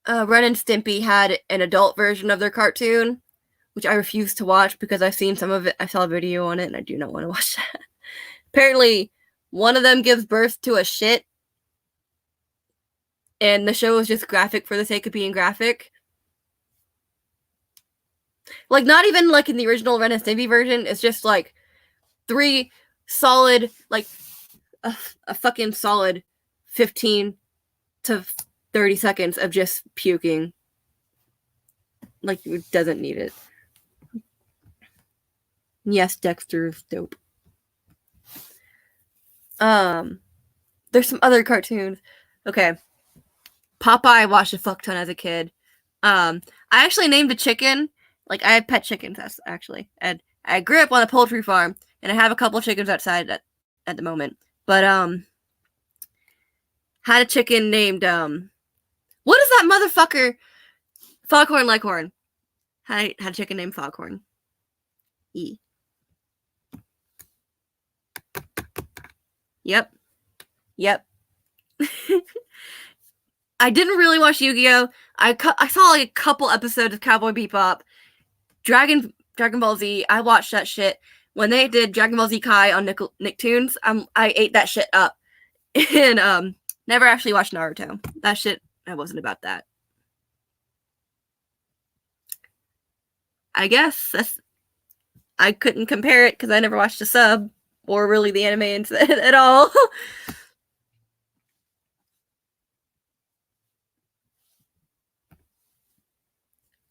Speaker 1: Ren and Stimpy had an adult version of their cartoon, which I refuse to watch because I've seen some of it. I saw a video on it, and I do not want to watch that. Apparently, one of them gives birth to a shit, and the show is just graphic for the sake of being graphic. Like, not even like in the original Ren and Stimpy version. It's just like three solid, like a fucking solid 15 to 30 seconds of just puking. Like, it doesn't need it. Yes, Dexter's dope. There's some other cartoons. Okay. Popeye I watched a fuck ton as a kid. I actually named a chicken. Like, I had pet chickens, actually. And I grew up on a poultry farm, and I have a couple chickens outside at the moment. But, had a chicken named, what is that motherfucker? Foghorn Leghorn. Had a chicken named Foghorn. E. Yep. I didn't really watch Yu-Gi-Oh! I saw like a couple episodes of Cowboy Bebop. Dragon Ball Z, I watched that shit. When they did Dragon Ball Z Kai on Nicktoons, I ate that shit up. And never actually watched Naruto. That shit, I wasn't about that. I guess I couldn't compare it because I never watched a sub or really the anime at all.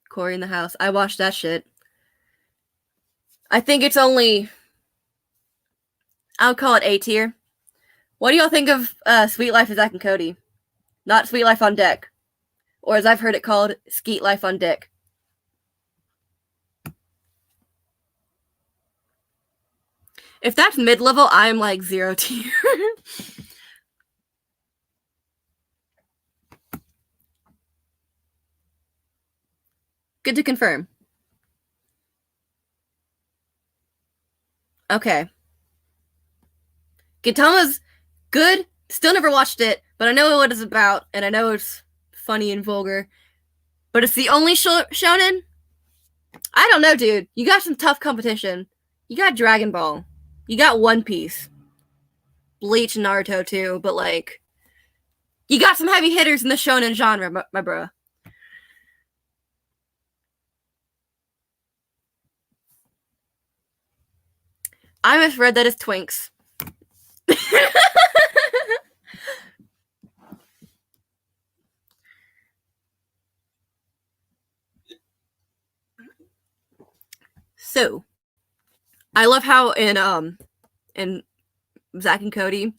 Speaker 1: Cory in the House. I watched that shit. I think it's only, I would call it A tier. What do y'all think of Sweet Life of Zack and Cody? Not Sweet Life on Deck. Or as I've heard it called, Skeet Life on Deck. If that's mid-level, I'm like 0 tier. Good to confirm. Okay. Gintama's good. Still never watched it, but I know what it's about, and I know it's funny and vulgar. But it's the only shonen? I don't know, dude. You got some tough competition. You got Dragon Ball. You got One Piece. Bleach and Naruto, too, but like, you got some heavy hitters in the shonen genre, my bro. I misread that as Twinks. So, I love how in Zack and Cody,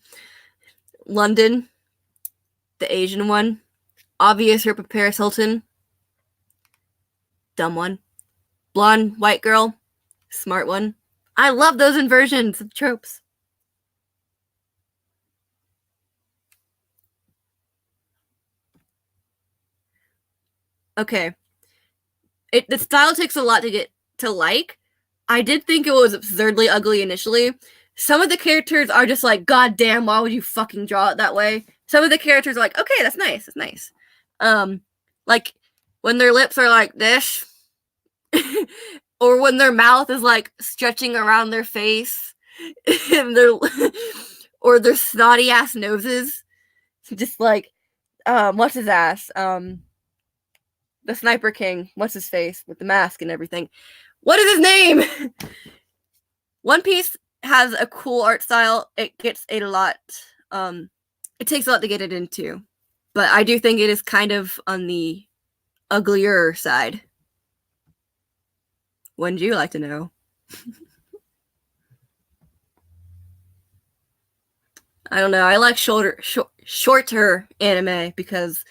Speaker 1: London, the Asian one, obvious her Paris Hilton, dumb one, blonde white girl, smart one. I love those inversions of tropes. Okay. The style takes a lot to get to like. I did think it was absurdly ugly initially. Some of the characters are just like, God damn, why would you fucking draw it that way? Some of the characters are like, okay, that's nice, that's nice. Like when their lips are like this, or when their mouth is like stretching around their face, and or their snotty ass noses, just like, what's his ass? The Sniper King, what's his face with the mask and everything. What is his name? One Piece has a cool art style. It gets a lot. It takes a lot to get it into, but I do think it is kind of on the uglier side. Wouldn't you like to know? I don't know. I like shorter anime because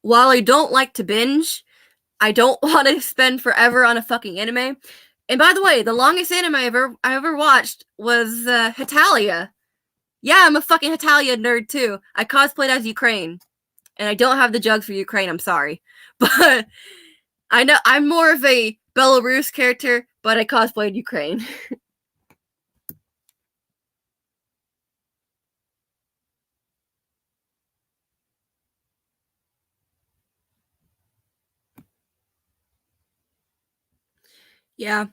Speaker 1: while I don't like to binge, I don't want to spend forever on a fucking anime. And by the way, the longest anime I ever watched was Hetalia. Yeah, I'm a fucking Hetalia nerd too. I cosplayed as Ukraine. And I don't have the jugs for Ukraine, I'm sorry. But I know I'm more of a Belarus character, but I cosplayed Ukraine. Yeah.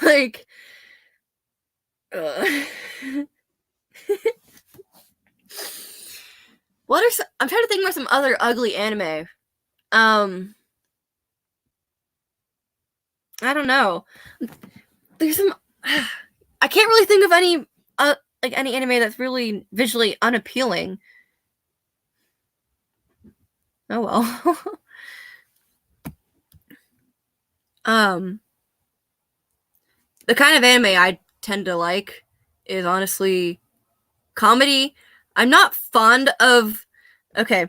Speaker 1: Like what are some, I'm trying to think about some other ugly anime. I don't know. There's some I can't really think of any any anime that's really visually unappealing. Oh well. The kind of anime I tend to like is honestly comedy. I'm not fond of. Okay.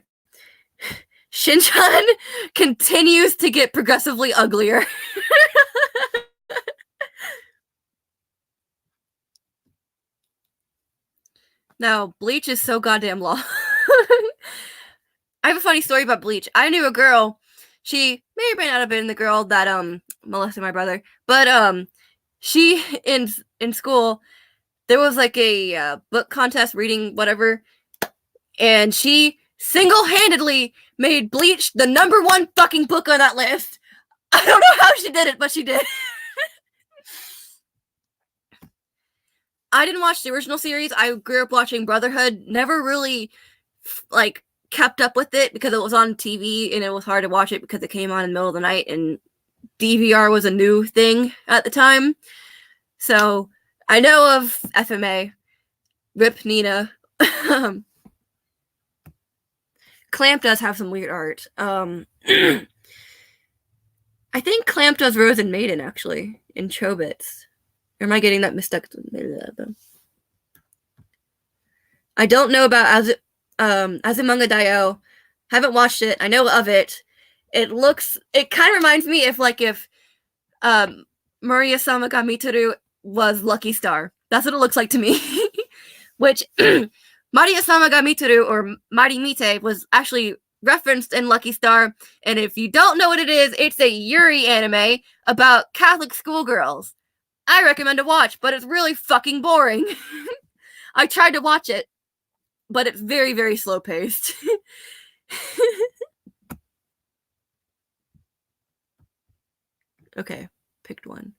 Speaker 1: Shinchan continues to get progressively uglier. Now, Bleach is so goddamn long. I have a funny story about Bleach. I knew a girl. She may or may not have been the girl that molested my brother, but she in school there was like a book contest, reading whatever, and she single-handedly made Bleach the #1 fucking book on that list. I don't know how she did it, but she did. I didn't watch the original series. I grew up watching Brotherhood. Never really like kept up with it because it was on TV and it was hard to watch it because it came on in the middle of the night and DVR was a new thing at the time. So I know of FMA. Rip Nina. Clamp does have some weird art. I think Clamp does Rose and Maiden actually in Chobits. Or am I getting that mistuck? I don't know about Azumanga Daioh. Haven't watched it. I know of it. It kind of reminds me if Maria-sama ga Mitoru was Lucky Star. That's what it looks like to me. Which Maria-sama ga Mitoru, or Mighty Mite, was actually referenced in Lucky Star. And if you don't know what it is, it's a Yuri anime about Catholic schoolgirls. I recommend to watch, but it's really fucking boring. I tried to watch it, but it's very, very slow paced. Okay, picked one.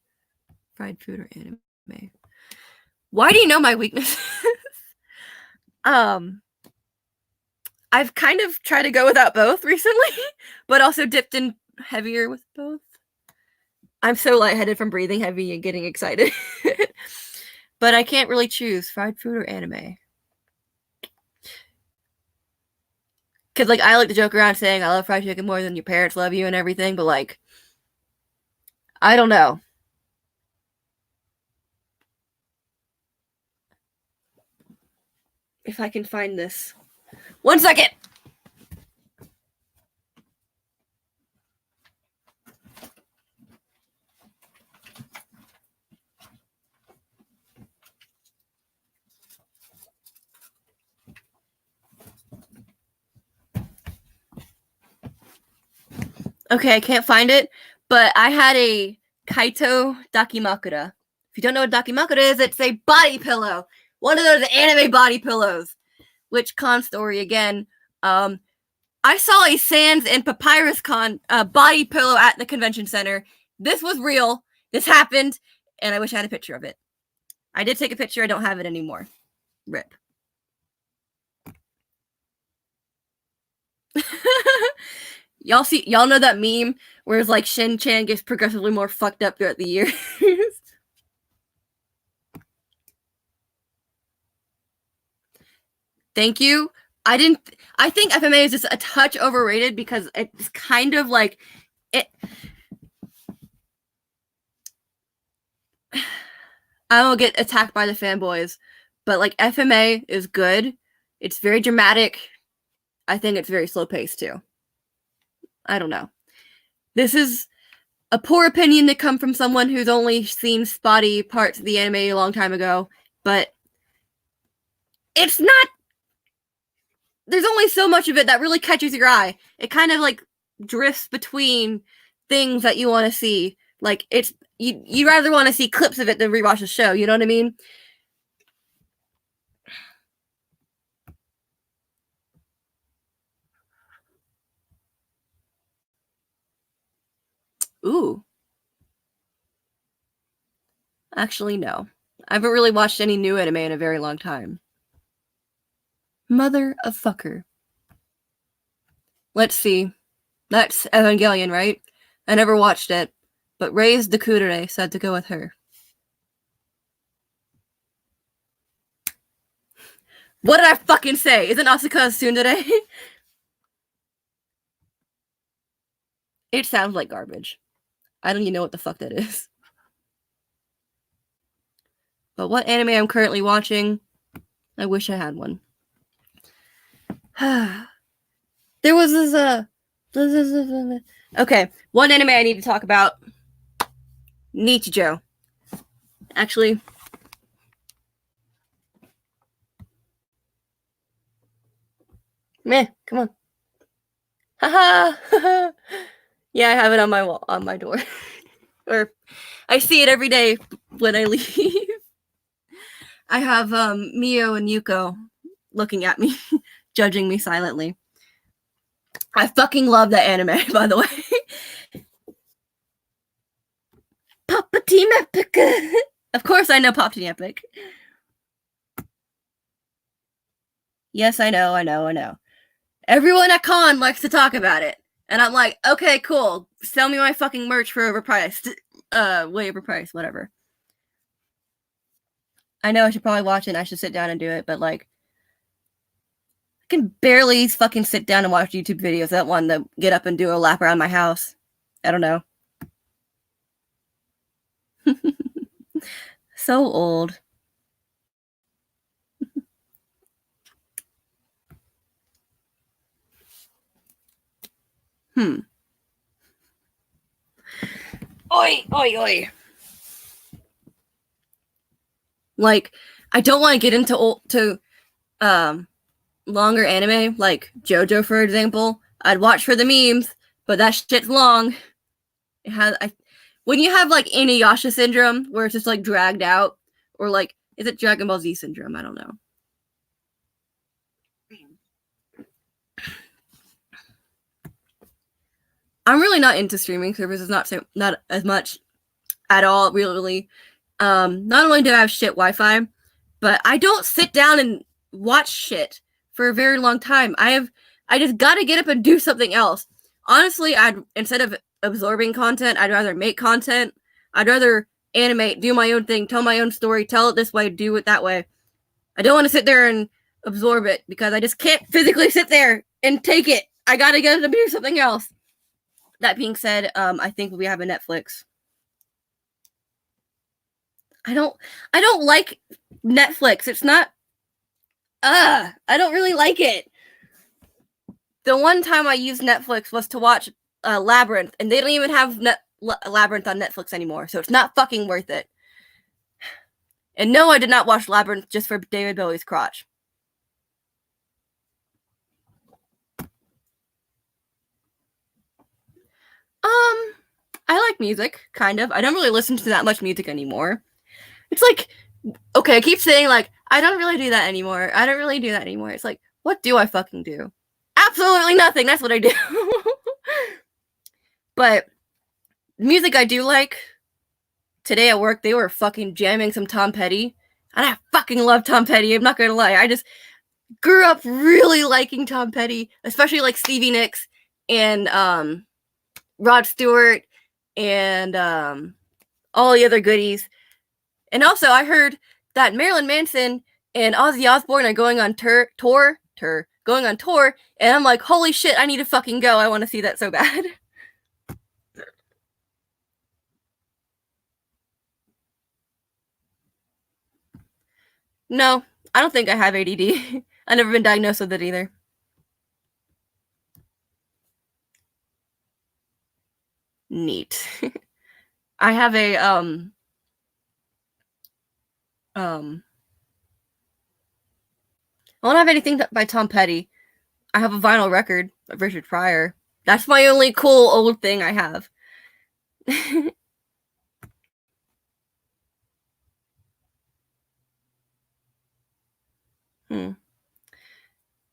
Speaker 1: Fried food or anime? Why do you know my weaknesses? I've kind of tried to go without both recently, but also dipped in heavier with both. I'm so lightheaded from breathing heavy and getting excited. But I can't really choose fried food or anime. Because, I like to joke around saying I love fried chicken more than your parents love you and everything, but, I don't know. If I can find this. 1 second! Okay, I can't find it, but I had a Kaito Dakimakura. If you don't know what Dakimakura is, it's a body pillow. One of those anime body pillows. Which con story again. I saw a Sans and Papyrus Con body pillow at the convention center. This was real. This happened, and I wish I had a picture of it. I did take a picture. I don't have it anymore. Rip. Y'all know that meme where it's like Shin-chan gets progressively more fucked up throughout the years. Thank you. I think FMA is just a touch overrated because it's kind of like it. I will get attacked by the fanboys, but FMA is good. It's very dramatic. I think it's very slow paced too. I don't know. This is a poor opinion to come from someone who's only seen spotty parts of the anime a long time ago, but it's not. There's only so much of it that really catches your eye. It kind of drifts between things that you want to see. It's you rather want to see clips of it than rewatch the show. You know what I mean? Ooh. Actually, no. I haven't really watched any new anime in a very long time. Mother of fucker. Let's see. That's Evangelion, right? I never watched it, but Raise the Kudere said to go with her. What did I fucking say? Isn't Asuka tsundere? It sounds like garbage. I don't even know what the fuck that is. But what anime I'm currently watching, I wish I had one. There was this okay, one anime I need to talk about. Nichijou. Actually, meh, come on. Haha. Yeah, I have it on my wall, on my door. Or I see it every day when I leave. I have Mio and Yuko looking at me, judging me silently. I fucking love that anime, by the way. Papa Team Epic. Of course I know Pop Team Epic. Yes, I know. Everyone at con likes to talk about it. And I'm like, okay, cool. Sell me my fucking merch for overpriced. Way overpriced, whatever. I know I should probably watch it and I should sit down and do it, but like, I can barely fucking sit down and watch YouTube videos. That one to get up and do a lap around my house. I don't know. So old. Oi. Like, I don't want to get into longer anime, like JoJo, for example. I'd watch for the memes, but that shit's long. It has when you have like Inuyasha syndrome, where it's just like dragged out, or like, is it Dragon Ball Z syndrome? I don't know. I'm really not into streaming services, not as much at all, really. Not only do I have shit Wi-Fi, but I don't sit down and watch shit for a very long time. I just gotta get up and do something else. Honestly, instead of absorbing content, I'd rather make content. I'd rather animate, do my own thing, tell my own story, tell it this way, do it that way. I don't want to sit there and absorb it because I just can't physically sit there and take it. I gotta get up and do something else. That being said, I think we have a Netflix. I don't like Netflix. It's not. I don't really like it. The one time I used Netflix was to watch Labyrinth, and they don't even have Labyrinth on Netflix anymore, so it's not fucking worth it. And no, I did not watch Labyrinth just for David Bowie's crotch. I like music, kind of. I don't really listen to that much music anymore. It's like, okay, I keep saying like, I don't really do that anymore. It's like, what do I fucking do? Absolutely nothing. That's what I do. But music I do like. Today at work, they were fucking jamming some Tom Petty. And I fucking love Tom Petty. I'm not gonna lie. I just grew up really liking Tom Petty, especially like Stevie Nicks and Rod Stewart and all the other goodies. And also, I heard that Marilyn Manson and Ozzy Osbourne are going on tour, and I'm like, holy shit, I need to fucking go. I want to see that so bad. No, I don't think I have ADD. I've never been diagnosed with it either. Neat. I have a I don't have anything by Tom Petty. I have a vinyl record of Richard Pryor. That's my only cool old thing I have.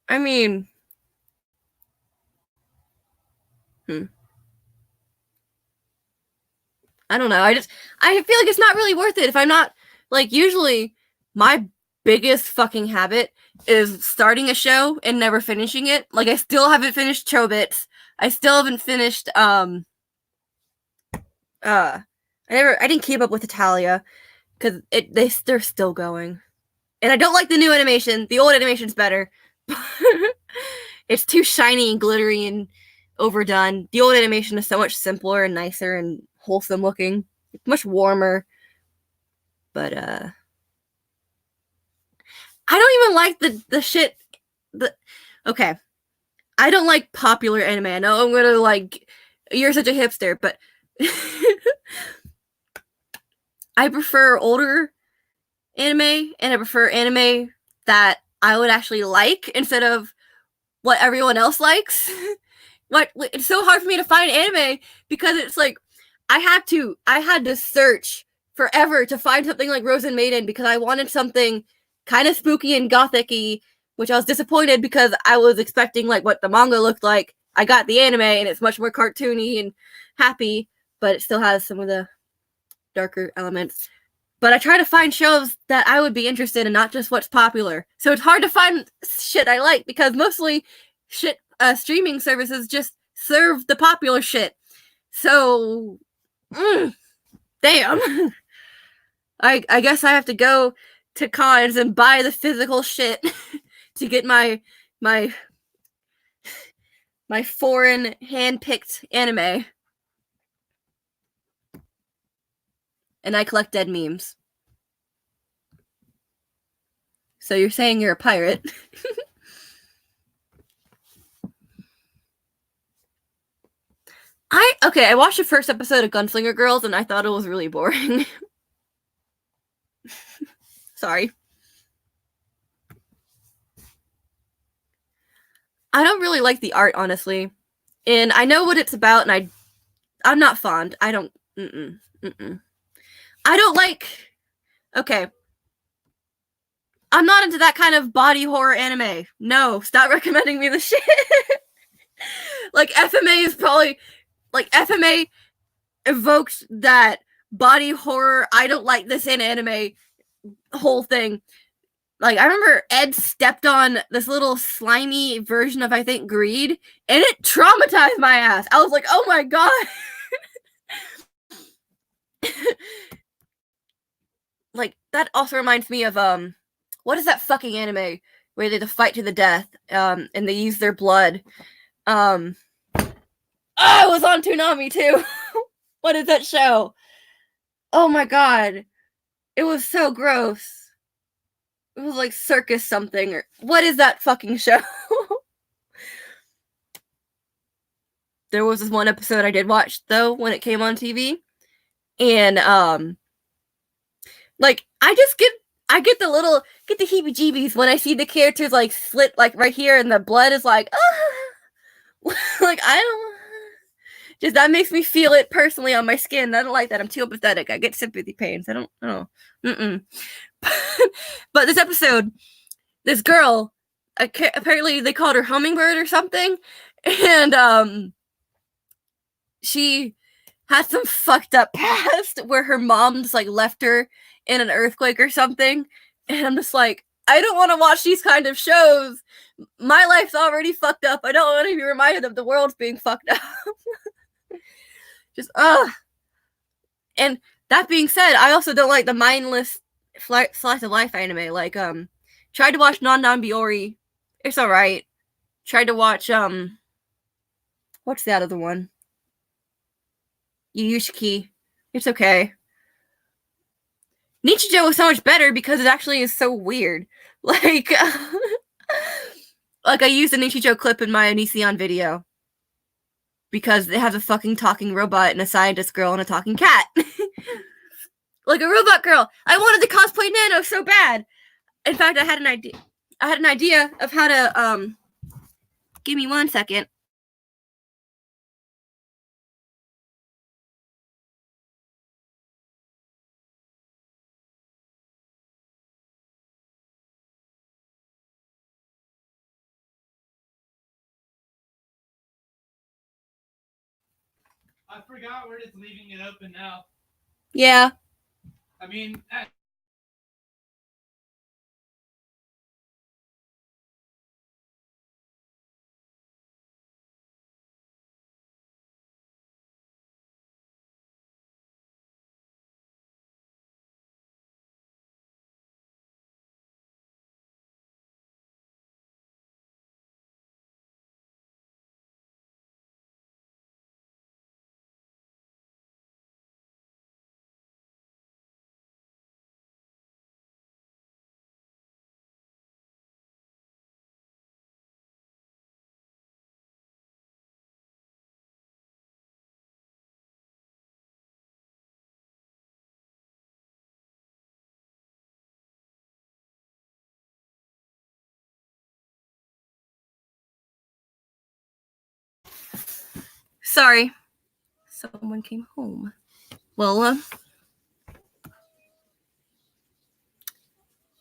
Speaker 1: I mean, I don't know. I feel like it's not really worth it if I'm not, like, usually my biggest fucking habit is starting a show and never finishing it. Like, I still haven't finished Chobits. I still haven't finished I didn't keep up with Italia because they're still going. And I don't like the new animation. The old animation's better. It's too shiny and glittery and overdone. The old animation is so much simpler and nicer and wholesome looking. It's much warmer. But I don't even like the shit. Okay. I don't like popular anime. I know I'm gonna like, you're such a hipster, but I prefer older anime, and I prefer anime that I would actually like instead of what everyone else likes. Like, it's so hard for me to find anime because it's like I had to search forever to find something like Rosen Maiden because I wanted something kind of spooky and gothic-y, which I was disappointed because I was expecting like what the manga looked like. I got the anime and it's much more cartoony and happy, but it still has some of the darker elements. But I try to find shows that I would be interested in, not just what's popular. So it's hard to find shit I like because mostly shit streaming services just serve the popular shit. So, damn. I guess I have to go to cons and buy the physical shit to get my foreign hand-picked anime. And I collect dead memes. So you're saying you're a pirate? I watched the first episode of Gunslinger Girls and I thought it was really boring. Sorry. I don't really like the art, honestly. And I know what it's about, and I'm not fond. I don't I don't like, okay. I'm not into that kind of body horror anime. No, stop recommending me the shit. Like, FMA is probably, like, FMA evoked that body horror, I don't like this in anime whole thing. Like, I remember Ed stepped on this little slimy version of, I think, Greed, and it traumatized my ass. I was like, oh my god. Like, that also reminds me of, what is that fucking anime where they fight to the death, and they use their blood? Oh, it was on Toonami too. What is that show? Oh my god. It was so gross. It was like Circus something, or what is that fucking show? There was this one episode I did watch though when it came on TV, and like I get the heebie-jeebies when I see the characters like slit like right here, and the blood is like, like I don't. Just that makes me feel it personally on my skin. I don't like that. I'm too empathetic. I get sympathy pains. I don't know. But this episode, this girl, apparently they called her Hummingbird or something, and she had some fucked up past where her mom just like left her in an earthquake or something, and I'm just like, I don't want to watch these kind of shows. My life's already fucked up. I don't want to be reminded of the world's being fucked up. Just and that being said, I also don't like the mindless slice of life anime. Like, tried to watch Non-Biyori. It's alright. Tried to watch, what's the other one? Yu Yushiki. It's okay. Nichijou is so much better because it actually is so weird. Like, like I used a Nichijou clip in my Onision video. Because it has a fucking talking robot and a scientist girl and a talking cat. Like a robot girl. I wanted to cosplay Nano so bad. In fact, I had an idea of how to give me 1 second.
Speaker 2: I forgot we're just leaving it open now.
Speaker 1: Yeah.
Speaker 2: I mean,
Speaker 1: Sorry. Someone came home. Well,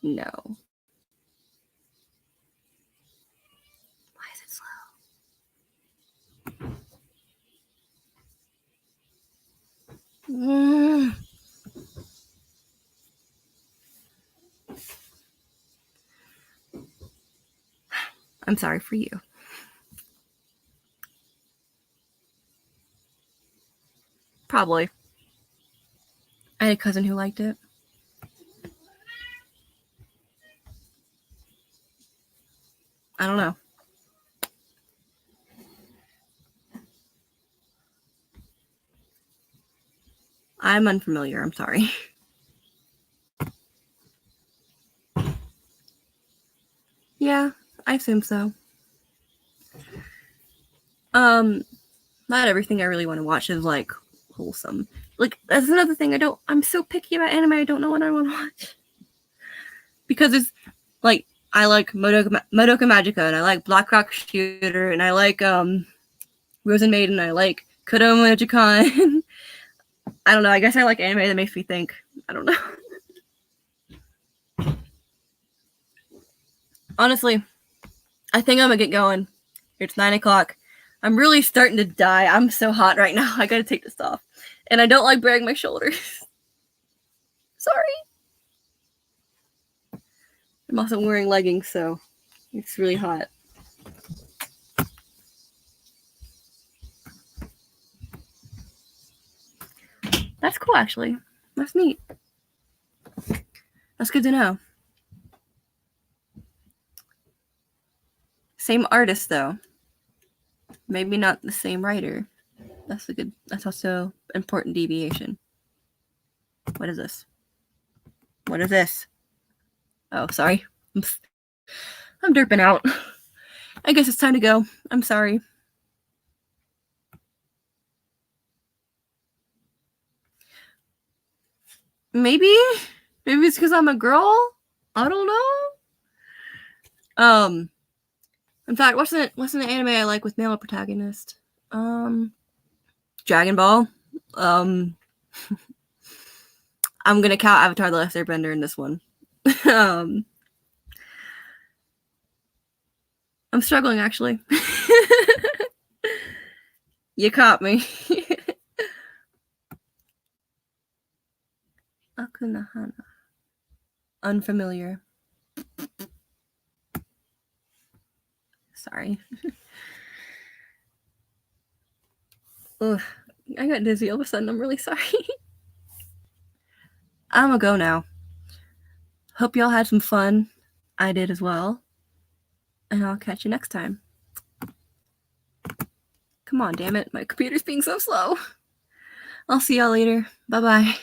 Speaker 1: no. Why is it slow? I'm sorry for you. Probably. I had a cousin who liked it. I don't know. I'm unfamiliar. I'm sorry. Yeah, I assume so. Not everything I really want to watch is like wholesome. Like that's another thing I'm so picky about anime. I don't know what I want to watch. Because it's like I like Madoka Magica and I like Black Rock Shooter and I like Rose and Maiden, I like Kodomo Magicon. I don't know, I guess I like anime that makes me think. I don't know. Honestly, I think I'm gonna get going. It's 9 o'clock. I'm really starting to die. I'm so hot right now. I gotta take this off. And I don't like baring my shoulders. Sorry. I'm also wearing leggings, so it's really hot. That's cool, actually. That's neat. That's good to know. Same artist, though. Maybe not the same writer. That's also important deviation. What is this? What is this? Oh, sorry. I'm derping out. I guess it's time to go. I'm sorry. Maybe it's because I'm a girl. I don't know. In fact, what's an anime I like with male protagonist? Dragon Ball. I'm gonna count Avatar: The Last Airbender in this one. I'm struggling actually. You caught me. Akunohana. Unfamiliar. Sorry. Ugh, I got dizzy all of a sudden. I'm really sorry. I'm gonna go now. Hope y'all had some fun. I did as well. And I'll catch you next time. Come on, damn it. My computer's being so slow. I'll see y'all later. Bye-bye.